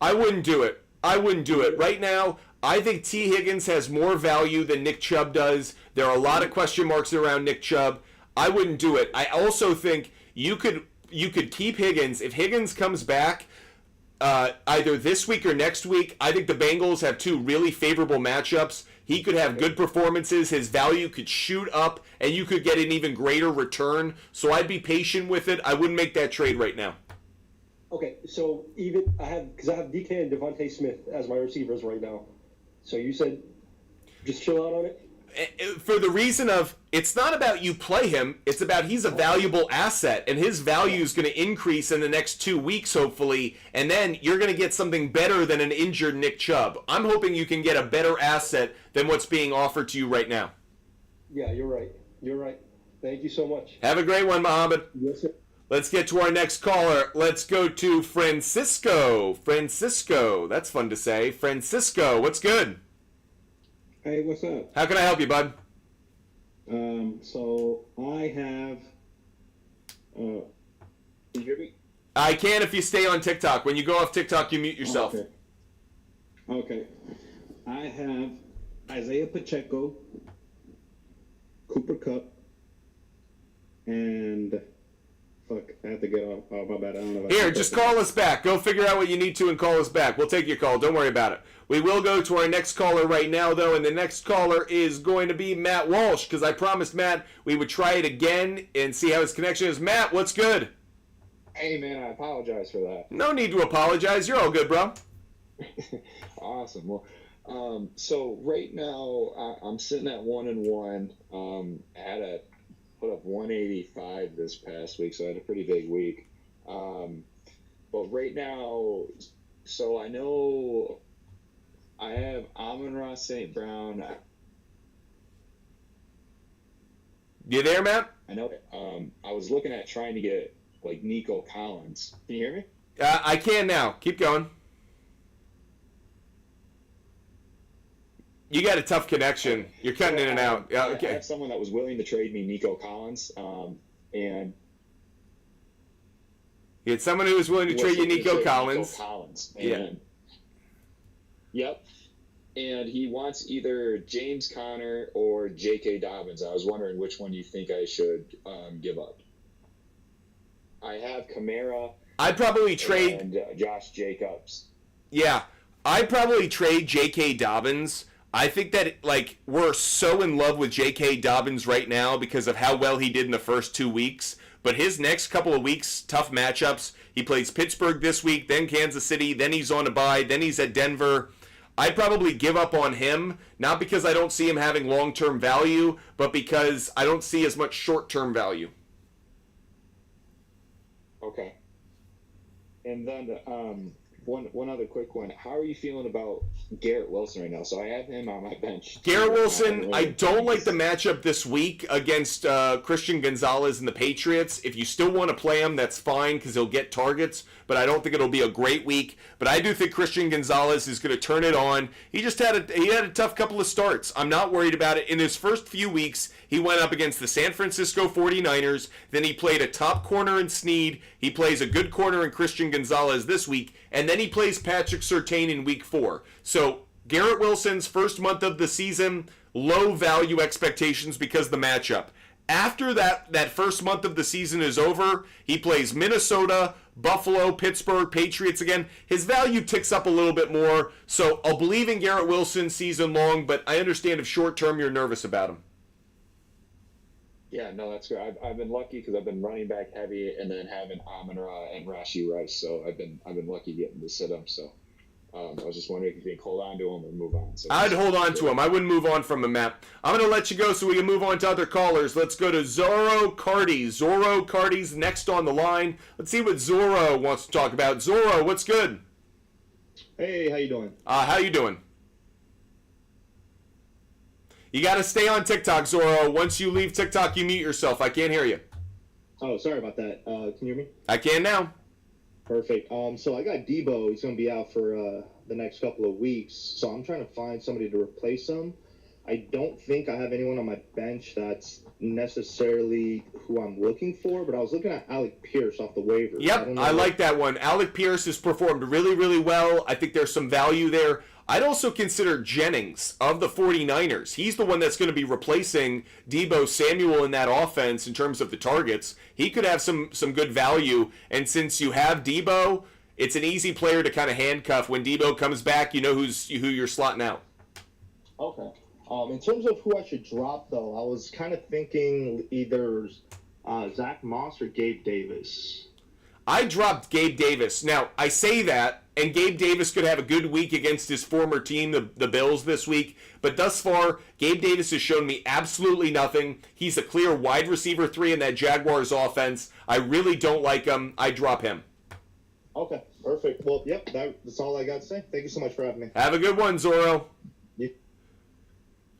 I wouldn't do it. Right now, I think T. Higgins has more value than Nick Chubb does. There are a lot of question marks around Nick Chubb. I wouldn't do it. I also think you could keep Higgins. If Higgins comes back either this week or next week, I think the Bengals have two really favorable matchups. He could have good performances. His value could shoot up, and you could get an even greater return. So I'd be patient with it. I wouldn't make that trade right now. Okay, so I have DK and Devontae Smith as my receivers right now. So you said just chill out on it? For the reason of, it's not about you play him, it's about he's a valuable asset, and his value is going to increase in the next 2 weeks, hopefully, and then you're going to get something better than an injured Nick Chubb. I'm hoping you can get a better asset than what's being offered to you right now. Yeah, you're right. Thank you so much. Have a great one, Mohammed. Yes, sir. Let's get to our next caller. Let's go to Francisco. That's fun to say. Francisco, what's good? Hey, what's up? How can I help you, bud? So I have. Can you hear me? I can if you stay on TikTok. When you go off TikTok, you mute yourself. Okay. I have Isaiah Pacheco, Cooper Kupp, and I have to get off. Oh, my bad. I don't know. Here, just call us back. Go figure out what you need to and call us back. We'll take your call. Don't worry about it. We will go to our next caller right now, though, and the next caller is going to be Matt Walsh, because I promised Matt we would try it again and see how his connection is. Matt, what's good? Hey, man, I apologize for that. No need to apologize. You're all good, bro. Awesome. Well, so right now I'm sitting at 1-1. I had to put up 185 this past week, so I had a pretty big week. But right now, so I know I have Amon-Ra St. Brown. You there, Matt? I know. I was looking at trying to get like Nico Collins. Can you hear me? I can now. Keep going. You got a tough connection. You're cutting in and out. Yeah, I okay. have someone that was willing to trade me Nico Collins, and You had someone who was willing to trade you Nico Collins. Nico Collins. Yeah. Yep. And he wants either James Conner or J.K. Dobbins. I was wondering which one you think I should give up. I have Kamara. I'd probably trade and Josh Jacobs. Yeah, I'd probably trade J.K. Dobbins. I think that like we're so in love with J.K. Dobbins right now because of how well he did in the first 2 weeks. But his next couple of weeks, tough matchups. He plays Pittsburgh this week, then Kansas City, then he's on a bye, then he's at Denver. I'd probably give up on him, not because I don't see him having long-term value, but because I don't see as much short-term value. Okay. And then one other quick one. How are you feeling about Garrett Wilson right now? So I have him on my bench. Garrett Wilson, I don't like the matchup this week against Christian Gonzalez and the Patriots. If you still want to play him, that's fine because he'll get targets, but I don't think it'll be a great week. But I do think Christian Gonzalez is going to turn it on. He had a tough couple of starts. I'm not worried about it. In his first few weeks, he went up against the San Francisco 49ers. Then he played a top corner in Snead. He plays a good corner in Christian Gonzalez this week. And then he plays Patrick Surtain in week 4. So Garrett Wilson's first month of the season, low value expectations because of the matchup. After that first month of the season is over, he plays Minnesota, Buffalo, Pittsburgh, Patriots again. His value ticks up a little bit more. So I'll believe in Garrett Wilson season long, but I understand if short term you're nervous about him. Yeah, no, that's good. I've been lucky because I've been running back heavy and then having Amon-Ra and Rashee Rice. So I've been lucky getting to sit him. So I was just wondering if you think hold on to him or move on. So I'd hold on to him. I wouldn't move on from him, Matt. I'm going to let you go so we can move on to other callers. Let's go to Zorro Cardi. Zorro Cardi's next on the line. Let's see what Zorro wants to talk about. Zorro, what's good? Hey, how you doing? How you doing? You got to stay on TikTok, Zorro. Once you leave TikTok, you mute yourself. I can't hear you. Oh, sorry about that. Can you hear me? I can now. Perfect. So I got Debo. He's going to be out for the next couple of weeks. So I'm trying to find somebody to replace him. I don't think I have anyone on my bench that's necessarily who I'm looking for, but I was looking at Alec Pierce off the waivers. Yep, I like that one. Alec Pierce has performed really, really well. I think there's some value there. I'd also consider Jennings of the 49ers. He's the one that's going to be replacing Deebo Samuel in that offense in terms of the targets. He could have some good value, and since you have Deebo, it's an easy player to kind of handcuff. When Deebo comes back, you know who you're slotting out. Okay. In terms of who I should drop, though, I was kind of thinking either Zach Moss or Gabe Davis. I dropped Gabe Davis. Now, I say that, and Gabe Davis could have a good week against his former team, the Bills, this week. But thus far, Gabe Davis has shown me absolutely nothing. He's a clear wide receiver 3 in that Jaguars offense. I really don't like him. I drop him. Okay, perfect. Well, yep, that's all I got to say. Thank you so much for having me. Have a good one, Zorro.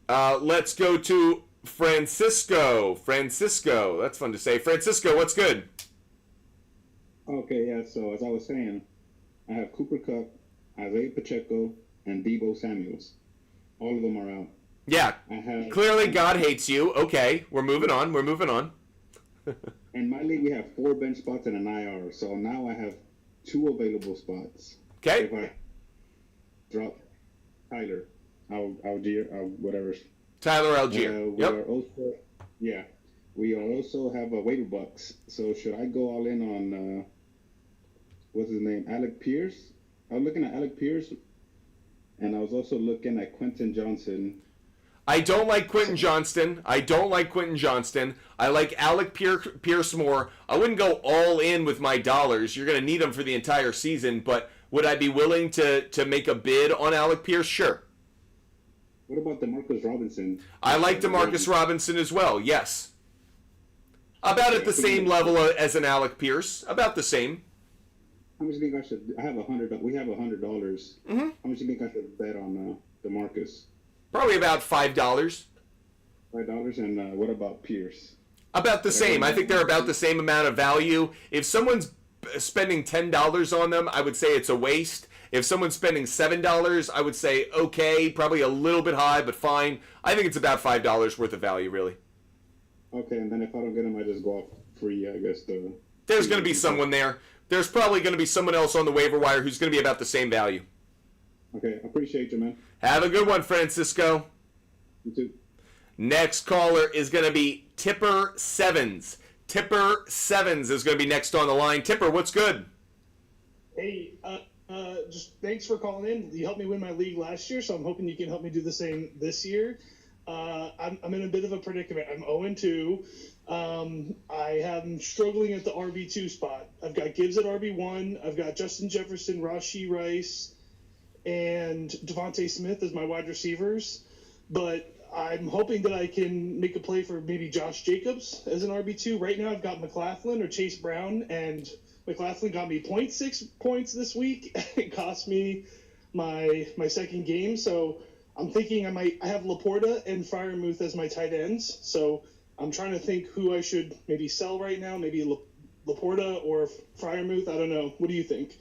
Let's go to Francisco. Francisco, that's fun to say. Francisco, what's good? Okay, yeah, so as I was saying, I have Cooper Kupp, Isaiah Pacheco, and Deebo Samuels. All of them are out. Yeah, I have, clearly God hates you. Okay, we're moving on. In my league, we have 4 bench spots and an IR, so now I have 2 available spots. Okay. If I drop Tyler, Algier, whatever. Tyler Algier. We also have waiver bucks. So should I go all in on what's his name, Alec Pierce? I was looking at Alec Pierce, and I was also looking at Quentin Johnson. I don't like Quentin Johnston. I like Alec Pierce more. I wouldn't go all in with my dollars. You're going to need them for the entire season, but would I be willing to make a bid on Alec Pierce? Sure. What about DeMarcus Robinson? I like DeMarcus Robinson as well, yes. About at the same level as an Alec Pierce. About the same. How much do you think I should? I have $100. We have $100. Mm-hmm. How much do you think I should bet on DeMarcus? Probably about $5. $5, and what about Pierce? About the same. I think they're about the same amount of value. If someone's spending $10 on them, I would say it's a waste. If someone's spending $7, I would say okay, probably a little bit high, but fine. I think it's about $5 worth of value, really. Okay, and then if I don't get them, I just go off free, I guess. There's going to be someone there. There's probably going to be someone else on the waiver wire who's going to be about the same value. Okay, appreciate you, man. Have a good one, Francisco. You too. Next caller is going to be Tipper Sevens. Tipper Sevens is going to be next on the line. Tipper, what's good? Hey, just thanks for calling in. You helped me win my league last year, so I'm hoping you can help me do the same this year. I'm in a bit of a predicament. I'm 0-2. I am struggling at the RB2 spot. I've got Gibbs at RB1. I've got Justin Jefferson, Rashee Rice, and Devontae Smith as my wide receivers. But I'm hoping that I can make a play for maybe Josh Jacobs as an RB2. Right now I've got McLaughlin or Chase Brown, and McLaughlin got me 0.6 points this week. It cost me my second game, so I'm thinking I have Laporta and Freiermuth as my tight ends. So I'm trying to think who I should maybe sell right now, maybe Laporta or Freiermuth. I don't know. What do you think?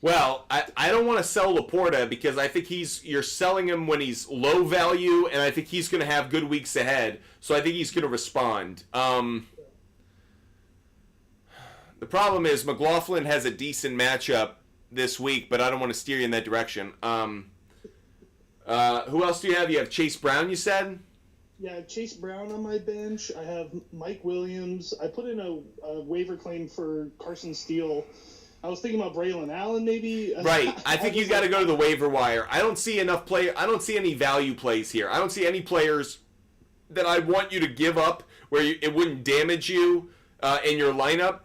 Well, I don't want to sell Laporta because I think you're selling him when he's low value, and I think he's going to have good weeks ahead. So I think he's going to respond. The problem is McLaughlin has a decent matchup this week, but I don't want to steer you in that direction. Who else do you have? You have Chase Brown, you said? Yeah, I have Chase Brown on my bench. I have Mike Williams. I put in a waiver claim for Carson Steele. I was thinking about Braylon Allen, maybe. Right. I think you got to go to the waiver wire. I don't see enough I don't see any value plays here. I don't see any players that I want you to give up where it wouldn't damage you in your lineup.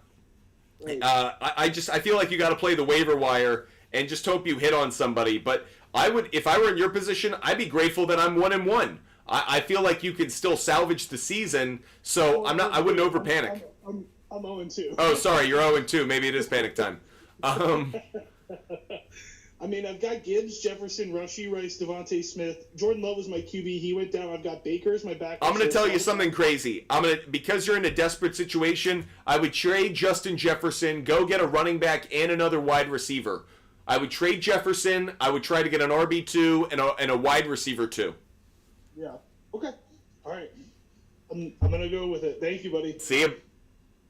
I feel like you got to play the waiver wire and just hope you hit on somebody. But if I were in your position, I'd be grateful that I'm 1-1. I feel like you could still salvage the season, so I wouldn't over panic. I'm 0-2. Oh, sorry, you're 0-2. Maybe it is panic time. I mean, I've got Gibbs, Jefferson, Rashee Rice, Devontae Smith. Jordan Love was my QB. He went down. I've got Baker as my backup. I'm going to tell you something crazy. Because you're in a desperate situation, I would trade Justin Jefferson, go get a running back and another wide receiver. I would trade Jefferson. I would try to get an RB2 and a wide receiver too. Yeah. Okay. All right. I'm going to go with it. Thank you, buddy. See you.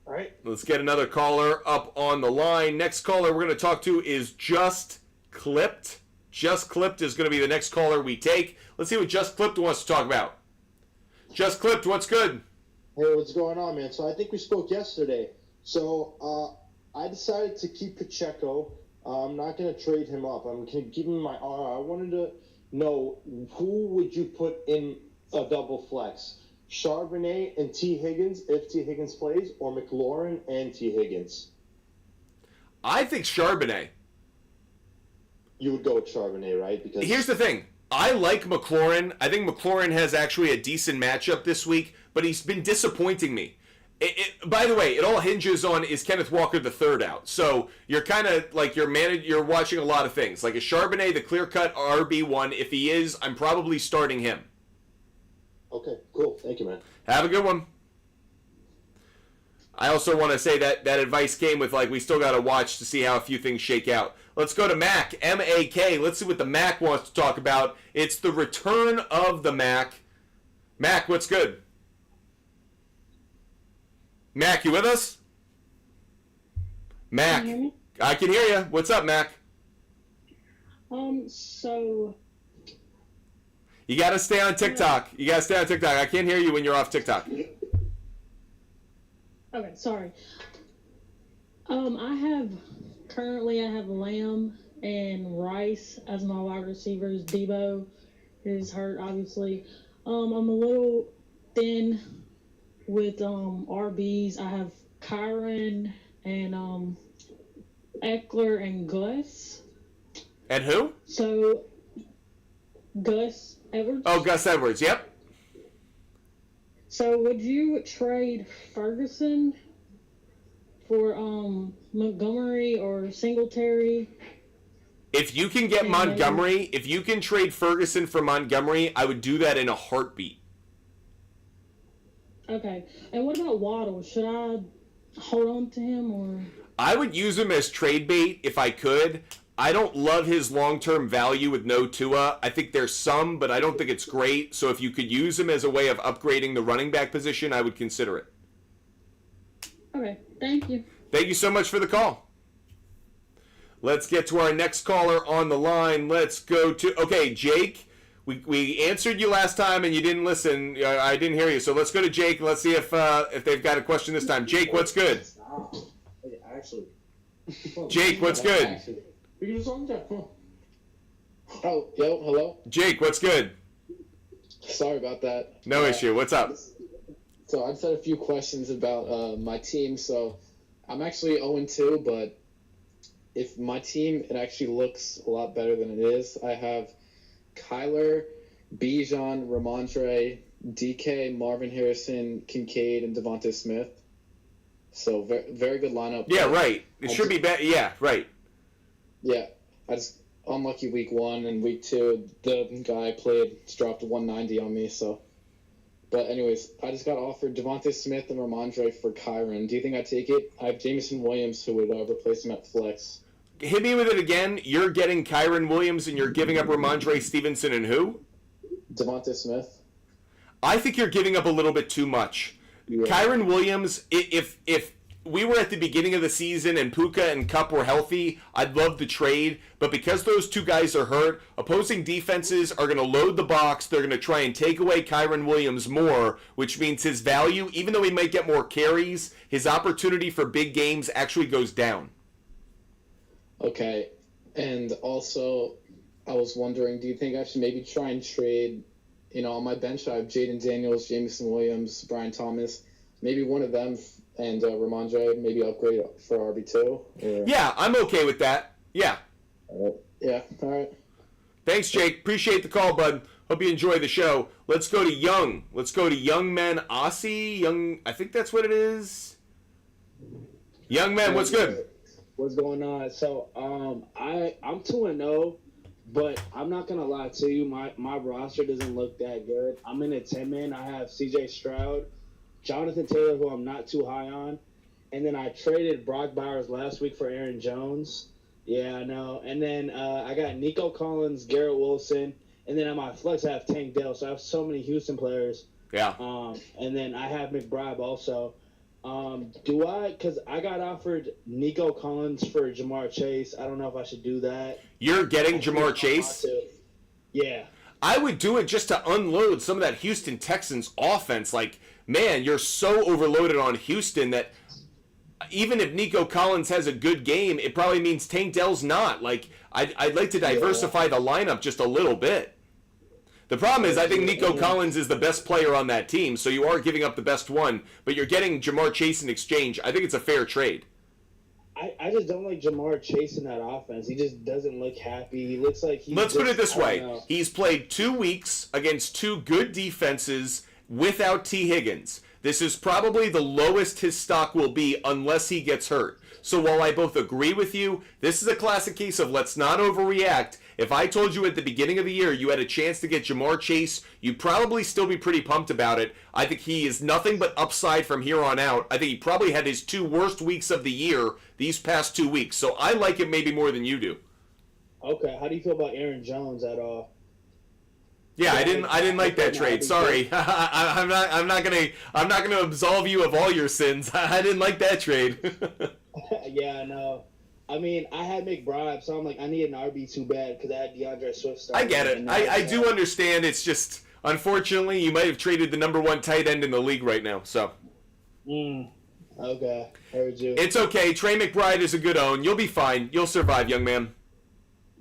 All right. Let's get another caller up on the line. Next caller we're going to talk to is Just Clipped. Just Clipped is going to be the next caller we take. Let's see what Just Clipped wants to talk about. Just Clipped, what's good? Hey, what's going on, man? So I think we spoke yesterday. So I decided to keep Pacheco. I'm not going to trade him up. I'm going to give him my I wanted to know who would you put in a double flex? Charbonnet and T. Higgins if T. Higgins plays, or McLaurin and T. Higgins? I think Charbonnet. You would go with Charbonnet, right? Because here's the thing. I like McLaurin. I think McLaurin has actually a decent matchup this week, but he's been disappointing me. By the way, it all hinges on is Kenneth Walker III out. So you're kind of like you're watching a lot of things. Like, is Charbonnet the clear-cut RB1? If he is, I'm probably starting him. Okay, cool. Thank you, man. Have a good one. I also want to say that advice came with, we still got to watch to see how a few things shake out. Let's go to Mac, M-A-K. Let's see what the Mac wants to talk about. It's the return of the Mac. Mac, what's good? Mac, you with us? Mac. Can you hear me? I can hear you. What's up, Mac? So... You got to stay on TikTok. I can't hear you when you're off TikTok. Okay, sorry. I have Lamb and Rice as my wide receivers. Debo is hurt, obviously. I'm a little thin with RBs. I have Kyron and Eckler and Gus. And who? So Gus Edwards. Oh, Gus Edwards. Yep. So would you trade Ferguson for Montgomery or Singletary? If you can get Montgomery, if you can trade Ferguson for Montgomery, I would do that in a heartbeat. Okay. And what about Waddle? Should I hold on to him or? I would use him as trade bait if I could. I don't love his long-term value with no Tua. I think there's some, but I don't think it's great. So if you could use him as a way of upgrading the running back position, I would consider it. Okay. Thank you. Thank you so much for the call. Let's get to our next caller on the line. Let's go to, okay, Jake. We answered you last time and you didn't listen. I didn't hear you. So let's go to Jake. Let's see if they've got a question this time. Jake, what's good? Actually. Jake, what's good? Oh, yo, hello? Jake, what's good? Sorry about that. No issue. What's up? So I just had a few questions about my team. So I'm actually 0-2, but if my team, it actually looks a lot better than it is. I have Kyler, Bijan, Ramondre, DK, Marvin Harrison, Kincaid, and Devontae Smith. So very, very good lineup. Yeah, right. It should be better. Yeah, right. Yeah, I just unlucky week 1 and week 2. The guy I played just dropped 190 on me. So, but anyways, I just got offered Devontae Smith and Ramondre for Kyron. Do you think I take it? I have Jameson Williams who would replace him at flex. Hit me with it again. You're getting Kyron Williams and you're giving up Ramondre Stevenson and who? Devontae Smith. I think you're giving up a little bit too much. Yeah. Kyron Williams, if we were at the beginning of the season and Puka and Kupp were healthy, I'd love the trade. But because those two guys are hurt, opposing defenses are going to load the box. They're going to try and take away Kyron Williams more, which means his value, even though he might get more carries, his opportunity for big games actually goes down. Okay, and also, I was wondering, do you think I should maybe try and trade, on my bench I have Jaden Daniels, Jameson Williams, Brian Thomas, maybe one of them and Ramondre, maybe upgrade for RB2? Or... Yeah, I'm okay with that. Yeah. Yeah, all right. Thanks, Jake. Appreciate the call, bud. Hope you enjoy the show. Let's go to Young. Let's go to Young Men Aussie. Young, I think that's what it is. Young Men, what's good? What's going on? So, I'm 2-0, but I'm not gonna lie to you. My roster doesn't look that good. I'm in a 10-man. I have C.J. Stroud, Jonathan Taylor, who I'm not too high on, and then I traded Brock Bowers last week for Aaron Jones. Yeah, I know. And then I got Nico Collins, Garrett Wilson, and then on my flex I have Tank Dell. So I have so many Houston players. Yeah. And then I have McBride also. Because I got offered Nico Collins for Jamar Chase. I don't know if I should do that. You're getting Jamar Chase? Yeah. I would do it just to unload some of that Houston Texans offense. Like, man, you're so overloaded on Houston that even if Nico Collins has a good game, it probably means Tank Dell's not. Like, I'd like to diversify the lineup just a little bit. The problem is I think Nico Collins is the best player on that team, so you are giving up the best one, but you're getting Jamar Chase in exchange. I think it's a fair trade. I just don't like Jamar Chase in that offense. He just doesn't look happy. He looks like he's Let's put it this way. He's played 2 weeks against 2 good defenses without T. Higgins. This is probably the lowest his stock will be unless he gets hurt. So while I both agree with you, this is a classic case of let's not overreact. If I told you at the beginning of the year you had a chance to get Jamar Chase, you'd probably still be pretty pumped about it. I think he is nothing but upside from here on out. I think he probably had his 2 worst weeks of the year these past 2 weeks. So I like it maybe more than you do. Okay, how do you feel about Aaron Jones at all? Yeah, I didn't like that trade. Sorry, I'm not gonna absolve you of all your sins. I didn't like that trade. Yeah, I know. I mean, I had McBride, so I'm like, I need an RB too bad because I had DeAndre Swift. I get it. I do understand. It's just, unfortunately, you might have traded the number 1 tight end in the league right now. So. Okay, heard you. It's okay. Trey McBride is a good own. You'll be fine. You'll survive, young man.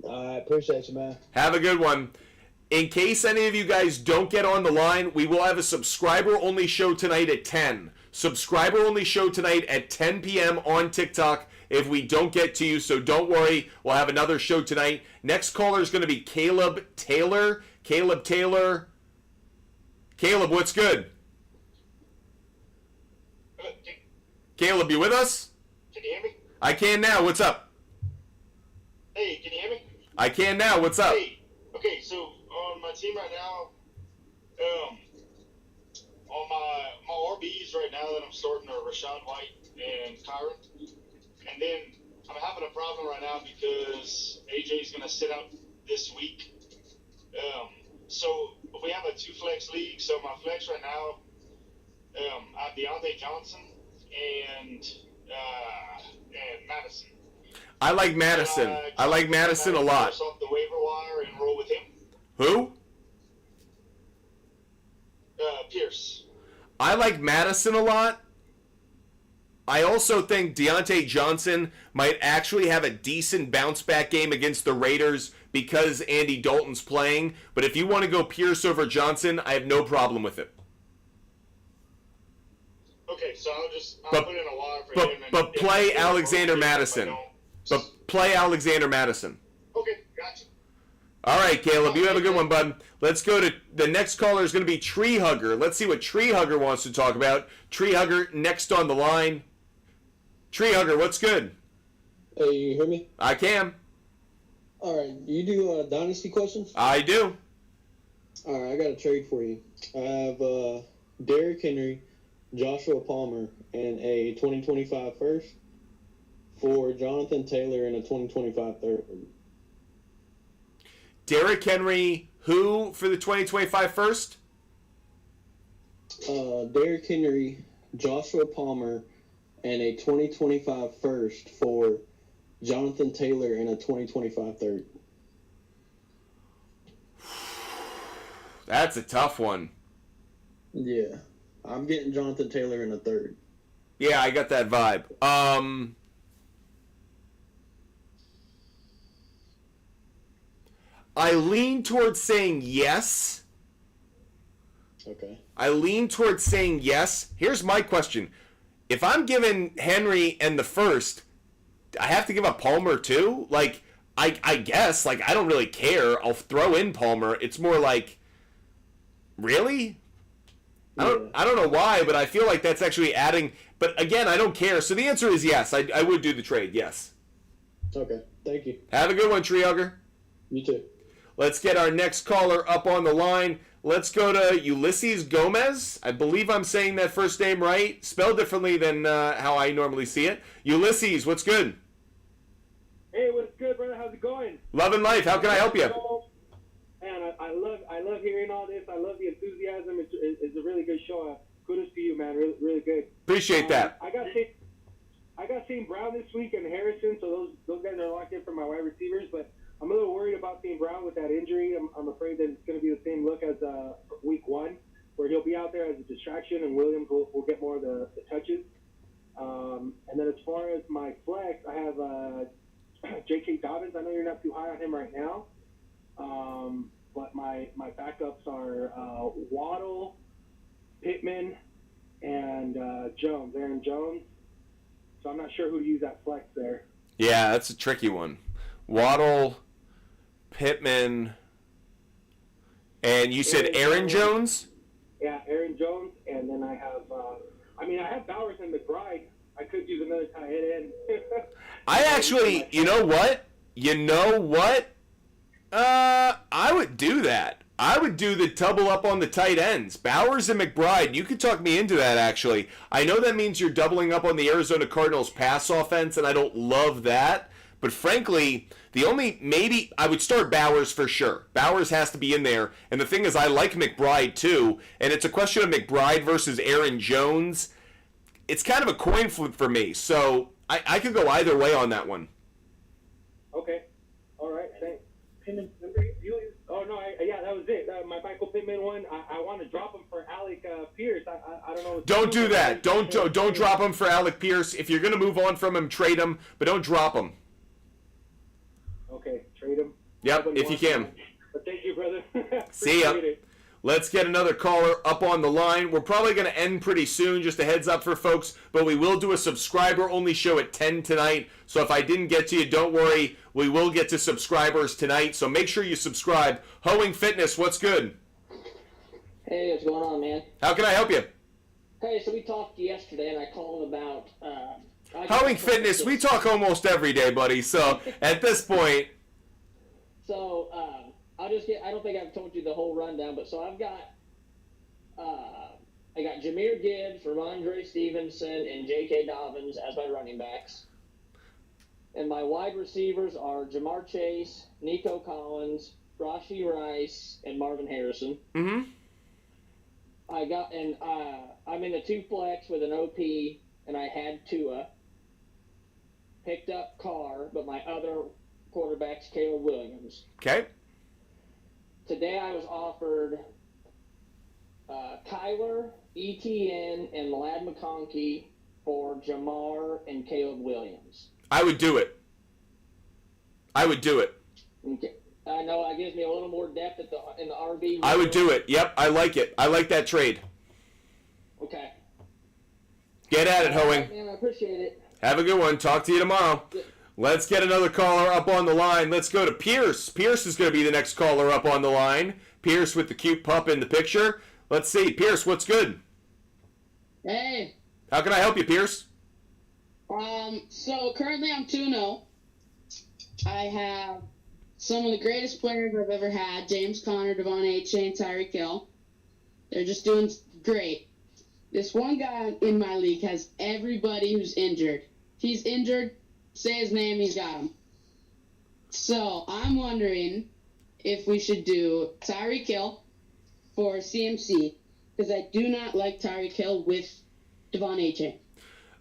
I appreciate you, man. Have a good one. In case any of you guys don't get on the line, we will have a subscriber-only show tonight at 10. Subscriber-only show tonight at 10 p.m. on TikTok if we don't get to you, so don't worry. We'll have another show tonight. Next caller is going to be Caleb Taylor. Caleb, what's good? Caleb, you with us? Can you hear me? I can now. What's up? Hey, can you hear me? I can now. What's up? Hey, okay, so on my team right now, on my RB I'm starting Rashad White and Kyron. And then I'm having a problem right now because AJ's going to sit out this week. So we have a 2-flex league. So my flex right now, I have Deontay Johnson and Madison. I like Madison. I like Madison a lot. Off the waiver wire and roll with him. Who? Pierce. I like Madison a lot. I also think Deontay Johnson might actually have a decent bounce-back game against the Raiders because Andy Dalton's playing. But if you want to go Pierce over Johnson, I have no problem with it. Okay, so I'll put in a wire for him. But play Alexander Madison. But play Alexander Madison. Okay, gotcha. All right, Caleb, you have a good one, bud. Let's go to the next caller is going to be Tree Hugger. Let's see what Tree Hugger wants to talk about. Tree Hugger next on the line. Tree Hugger, what's good? Hey, you hear me? I can. All right, you do dynasty questions? I do. All right, I got a trade for you. I have Derrick Henry, Joshua Palmer, and a 2025 first for Jonathan Taylor and a 2025 third. Derrick Henry, who for the 2025 first? Derrick Henry, Joshua Palmer, and a 2025 first for Jonathan Taylor and a 2025 third. That's a tough one. Yeah. I'm getting Jonathan Taylor in a third. Yeah, I got that vibe. I lean towards saying yes. Okay. I lean towards saying yes. Here's my question. If I'm giving Henry and the first, I have to give up Palmer too? Like, I guess. Like, I don't really care. I'll throw in Palmer. It's more like, really? Yeah. I don't know why, but I feel like that's actually adding. But again, I don't care. So the answer is yes. I would do the trade, yes. Okay. Thank you. Have a good one, Tree Hugger. You too. Let's get our next caller up on the line. Let's go to Ulysses Gomez. I believe I'm saying that first name right. Spelled differently than how I normally see it. Ulysses, what's good? Hey, what's good, brother? How's it going? Loving life. How can I help you? Man, I love hearing all this. I love the enthusiasm. It's a really good show. Kudos to you, man. Really, really good. Appreciate that. I got St. Brown this week and Harrison, so those guys are locked in for my wide receivers. But I'm a little worried about St. Brown with that injury. I'm afraid that it's going to be the same look as week 1, where he'll be out there as a distraction and Williams will get more of the touches. And then as far as my flex, I have J.K. Dobbins. I know you're not too high on him right now. But my backups are Waddle, Pittman, and Aaron Jones. So I'm not sure who to use that flex there. Yeah, that's a tricky one. Waddle, Pittman, and you said Aaron Jones? Yeah, Aaron Jones, and then I have, I have Bowers and McBride. I could use another tight end. I actually, you know what? I would do that. I would do the double up on the tight ends. Bowers and McBride. You could talk me into that, actually. I know that means you're doubling up on the Arizona Cardinals pass offense, and I don't love that. But frankly, maybe I would start Bowers for sure. Bowers has to be in there. And the thing is, I like McBride too. And it's a question of McBride versus Aaron Jones. It's kind of a coin flip for me. So I could go either way on that one. Okay. All right. Thanks. Oh, no. That was it. My Michael Pittman one, I want to drop him for Alec Pierce. I don't know. Don't do that. Don't drop him for Alec Pierce. If you're going to move on from him, trade him. But don't drop him. Okay, trade him. Yep, if you can. But thank you, brother. See ya. Let's get another caller up on the line. We're probably going to end pretty soon, just a heads up for folks, but we will do a subscriber-only show at 10 tonight. So if I didn't get to you, don't worry. We will get to subscribers tonight, so make sure you subscribe. Hoeing Fitness, what's good? Hey, what's going on, man? How can I help you? Hey, so we talked yesterday, and I called about... Hoeing Fitness, we talk almost every day, buddy, so at this point... So, I don't think I've told you the whole rundown, but so I've got I got Jahmyr Gibbs, Ramondre Stevenson, and J.K. Dobbins as my running backs. And my wide receivers are Jamar Chase, Nico Collins, Rashee Rice, and Marvin Harrison. Mm-hmm. I'm in a 2-flex with an OP, and I had Tua. Picked up Carr, but my other quarterback's Caleb Williams. Okay. Today I was offered Kyler, ETN, and Lad McConkey for Jamar and Caleb Williams. I would do it. Okay. I know that gives me a little more depth in the RB. I would do it. Yep, I like it. I like that trade. Okay. Get at it, Hoeing. Right, man, I appreciate it. Have a good one. Talk to you tomorrow. Let's get another caller up on the line. Let's go to Pierce. Pierce is going to be the next caller up on the line. Pierce with the cute pup in the picture. Let's see. Pierce, what's good? Hey. How can I help you, Pierce? So currently I'm 2-0. I have some of the greatest players I've ever had, James Conner, Devon Achane, and Tyreek Hill. They're just doing great. This one guy in my league has everybody who's injured. He's injured, say his name, he's got him. So I'm wondering if we should do Tyreek Hill for CMC, because I do not like Tyreek Hill with Devon Achane.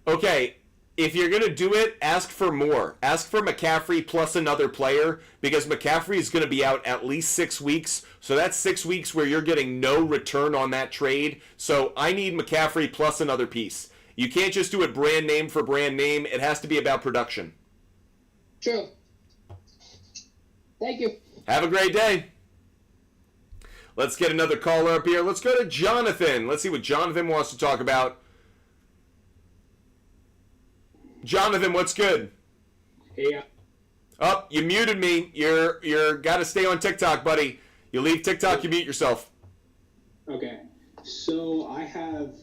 Okay, if you're going to do it, ask for more. Ask for McCaffrey plus another player, because McCaffrey is going to be out at least 6 weeks. So that's 6 weeks where you're getting no return on that trade. So I need McCaffrey plus another piece. You can't just do it brand name for brand name. It has to be about production. True. Thank you. Have a great day. Let's get another caller up here. Let's go to Jonathan. Let's see what Jonathan wants to talk about. Jonathan, what's good? Hey. Oh, you muted me. You're got to stay on TikTok, buddy. You leave TikTok, you mute yourself. Okay. So I have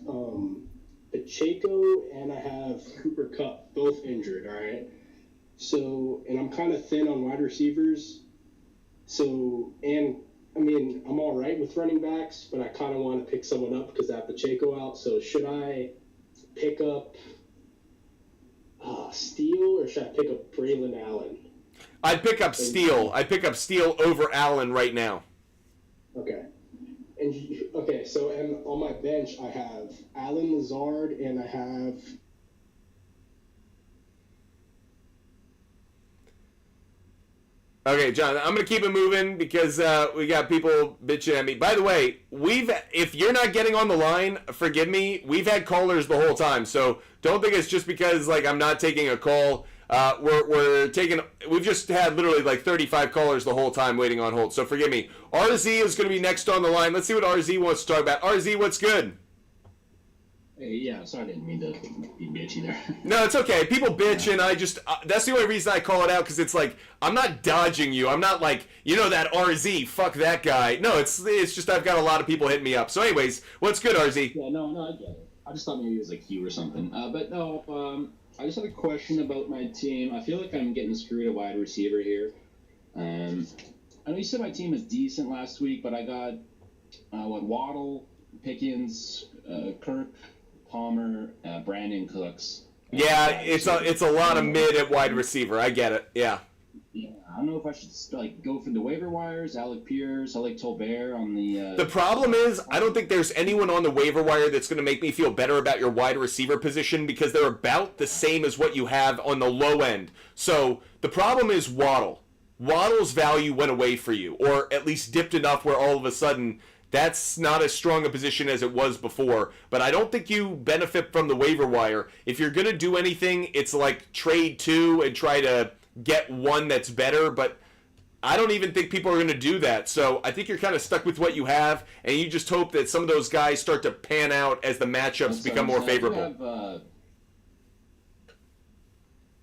Pacheco and I have Cooper Kupp, both injured, all right? So, and I'm kind of thin on wide receivers. So, and I mean, I'm all right with running backs, but I kind of want to pick someone up because I have Pacheco out. So should I pick up Steele, or should I pick up Braylon Allen? I'd pick up Steele. I'd pick up Steele over Allen right now. Okay. So and on my bench I have Allen Lazard and I have Okay, John, I'm going to keep it moving because we got people bitching at me. By the way, if you're not getting on the line, forgive me, we've had callers the whole time. So don't think it's just because I'm not taking a call. We've just had literally 35 callers the whole time waiting on hold. So forgive me. RZ is going to be next on the line. Let's see what RZ wants to talk about. RZ, what's good? Hey, yeah, sorry, I didn't mean to be bitchy there. No, it's okay. People bitch, and I just that's the only reason I call it out, because it's I'm not dodging you. I'm not that RZ, fuck that guy. No, it's just I've got a lot of people hitting me up. So anyways, what's good, RZ? Yeah, no, I get it. I just thought maybe it was you or something. But no, I just had a question about my team. I feel like I'm getting screwed at wide receiver here. I know you said my team was decent last week, but I got Waddle, Pickens, Kirk, Palmer, Brandon Cooks. Yeah, it's a lot of mid at wide receiver. I get it. Yeah. Yeah, I don't know if I should go for the waiver wires. Alec Pierce, I like Tolbert on the. The problem is, I don't think there's anyone on the waiver wire that's going to make me feel better about your wide receiver position, because they're about the same as what you have on the low end. So the problem is Waddle. Waddle's value went away for you, or at least dipped enough where all of a sudden that's not as strong a position as it was before. But I don't think you benefit from the waiver wire. If you're going to do anything, it's trade two and try to get one that's better. But I don't even think people are going to do that. So I think you're kind of stuck with what you have, and you just hope that some of those guys start to pan out as the matchups become more favorable.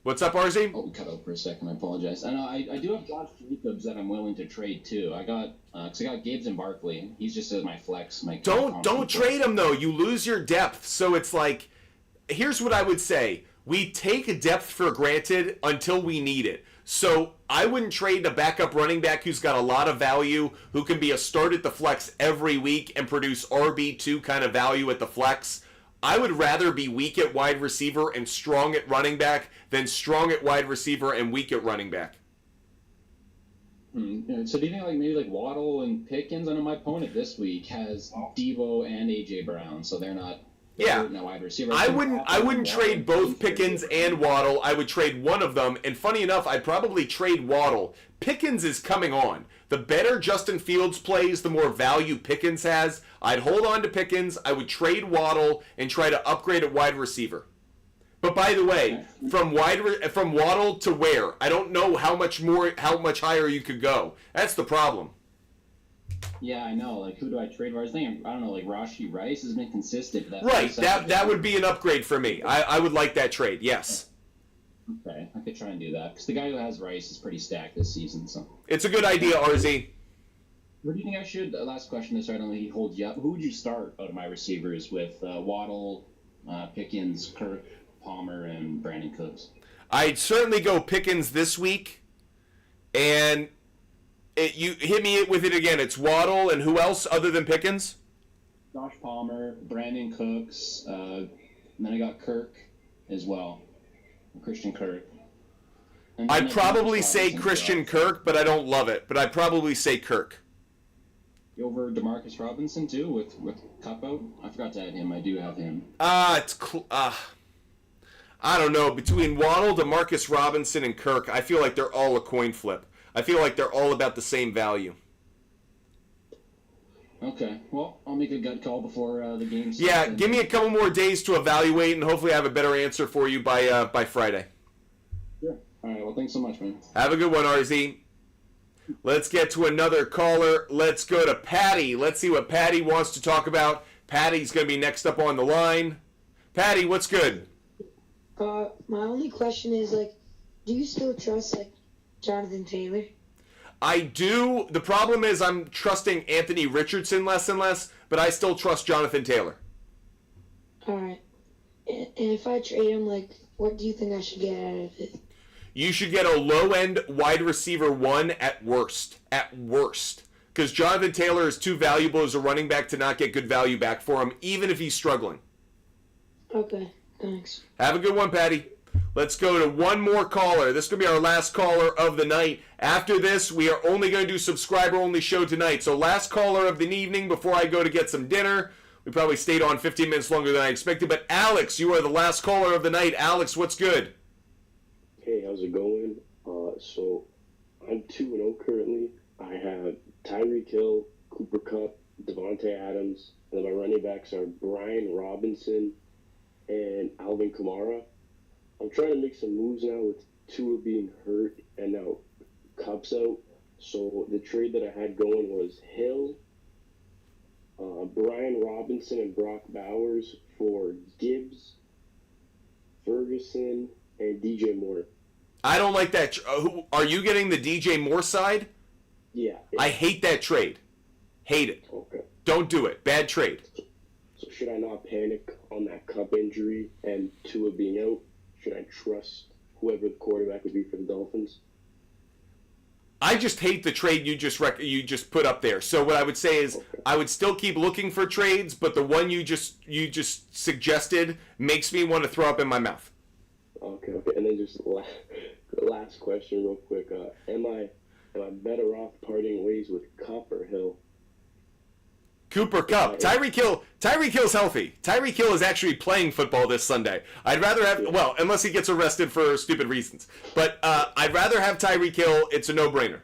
What's up, RZ? Oh, cut out for a second. I apologize. I know I do have Josh Jacobs that I'm willing to trade too. I got Gibbs and Barkley. He's just my flex. Don't trade him though. You lose your depth. So it's here's what I would say: we take depth for granted until we need it. So I wouldn't trade a backup running back who's got a lot of value, who can be a start at the flex every week and produce RB2 kind of value at the flex. I would rather be weak at wide receiver and strong at running back than strong at wide receiver and weak at running back. So do you think maybe Waddle and Pickens? I know my opponent this week has Debo and AJ Brown, so they're not. No wide receiver. I wouldn't trade both Pickens and Waddle. I would trade one of them. And funny enough, I'd probably trade Waddle. Pickens is coming on. The better Justin Fields plays, the more value Pickens has. I'd hold on to Pickens. I would trade Waddle and try to upgrade at wide receiver. But by the way, from Waddle to where? I don't know how much higher you could go. That's the problem. Yeah, I know. Who do I trade for? I was thinking, I don't know, Rashee Rice has been consistent. Right, that would be an upgrade for me. I would like that trade, yes. Okay, I could try and do that. Because the guy who has Rice is pretty stacked this season. So it's a good idea, RZ. What do you think I should, last question, so I don't let you hold you up. Who would you start out of my receivers with Waddle, Pickens, Kirk, Palmer, and Brandon Cooks? I'd certainly go Pickens this week. And you hit me with it again. It's Waddle and who else other than Pickens? Josh Palmer, Brandon Cooks, and then I got Kirk as well. Christian Kirk. I'd probably say Christian Kirk, but I don't love it. But I'd probably say Kirk. Over DeMarcus Robinson too with Cup out? I forgot to add him. I do have him. I don't know. Between Waddle, DeMarcus Robinson, and Kirk, I feel like they're all a coin flip. I feel like they're all about the same value. Okay. Well, I'll make a gut call before the game starts. Yeah, give me a couple more days to evaluate, and hopefully I have a better answer for you by Friday. Sure. All right. Well, thanks so much, man. Have a good one, RZ. Let's get to another caller. Let's go to Patty. Let's see what Patty wants to talk about. Patty's going to be next up on the line. Patty, what's good? My only question is, do you still trust, Jonathan Taylor? I do. The problem is I'm trusting Anthony Richardson less and less, but I still trust Jonathan Taylor. All right. And if I trade him, what do you think I should get out of it? You should get a low-end wide receiver 1 at worst. At worst. Because Jonathan Taylor is too valuable as a running back to not get good value back for him, even if he's struggling. Okay, thanks. Have a good one, Patty. Let's go to one more caller. This is going to be our last caller of the night. After this, we are only going to do subscriber-only show tonight. So last caller of the evening before I go to get some dinner. We probably stayed on 15 minutes longer than I expected. But Alex, you are the last caller of the night. Alex, what's good? Hey, how's it going? So I'm 2-0 currently. I have Tyreek Hill, Cooper Kupp, Devontae Adams, and then my running backs are Brian Robinson and Alvin Kamara. I'm trying to make some moves now with Tua being hurt and now Kupp's out. So the trade that I had going was Hill, Brian Robinson, and Brock Bowers for Gibbs, Ferguson, and DJ Moore. I don't like that. Are you getting the DJ Moore side? Yeah. I hate that trade. Hate it. Okay. Don't do it. Bad trade. So should I not panic on that Kupp injury and Tua being out? Should I trust whoever the quarterback would be for the Dolphins? I just hate the trade you just put up there. So what I would say is I would still keep looking for trades, but the one you just suggested makes me want to throw up in my mouth. Okay. And then just the last question real quick. Am I better off parting ways with Kupp or Hill? Cooper Kupp. Tyreek Hill's healthy. Tyreek Hill is actually playing football this Sunday. I'd rather have, well, unless he gets arrested for stupid reasons. But I'd rather have Tyreek Hill. It's a no-brainer.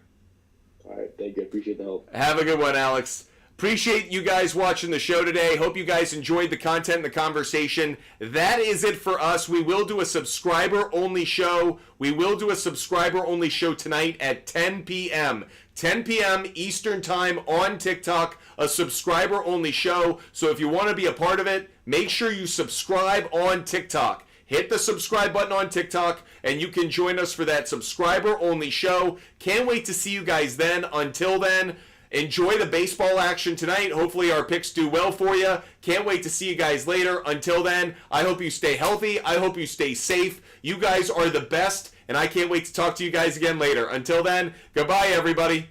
All right, thank you. I appreciate the help. Have a good one, Alex. Appreciate you guys watching the show today. Hope you guys enjoyed the content and the conversation. That is it for us. We will do a subscriber-only show. We will do a subscriber-only show tonight at 10 p.m. 10 p.m. Eastern Time on TikTok, a subscriber-only show. So if you want to be a part of it, make sure you subscribe on TikTok. Hit the subscribe button on TikTok, and you can join us for that subscriber-only show. Can't wait to see you guys then. Until then, Enjoy the baseball action tonight. Hopefully our picks do well for you. Can't wait to see you guys later. Until then, I hope you stay healthy. I hope you stay safe. You guys are the best, and I can't wait to talk to you guys again later. Until then, goodbye, everybody.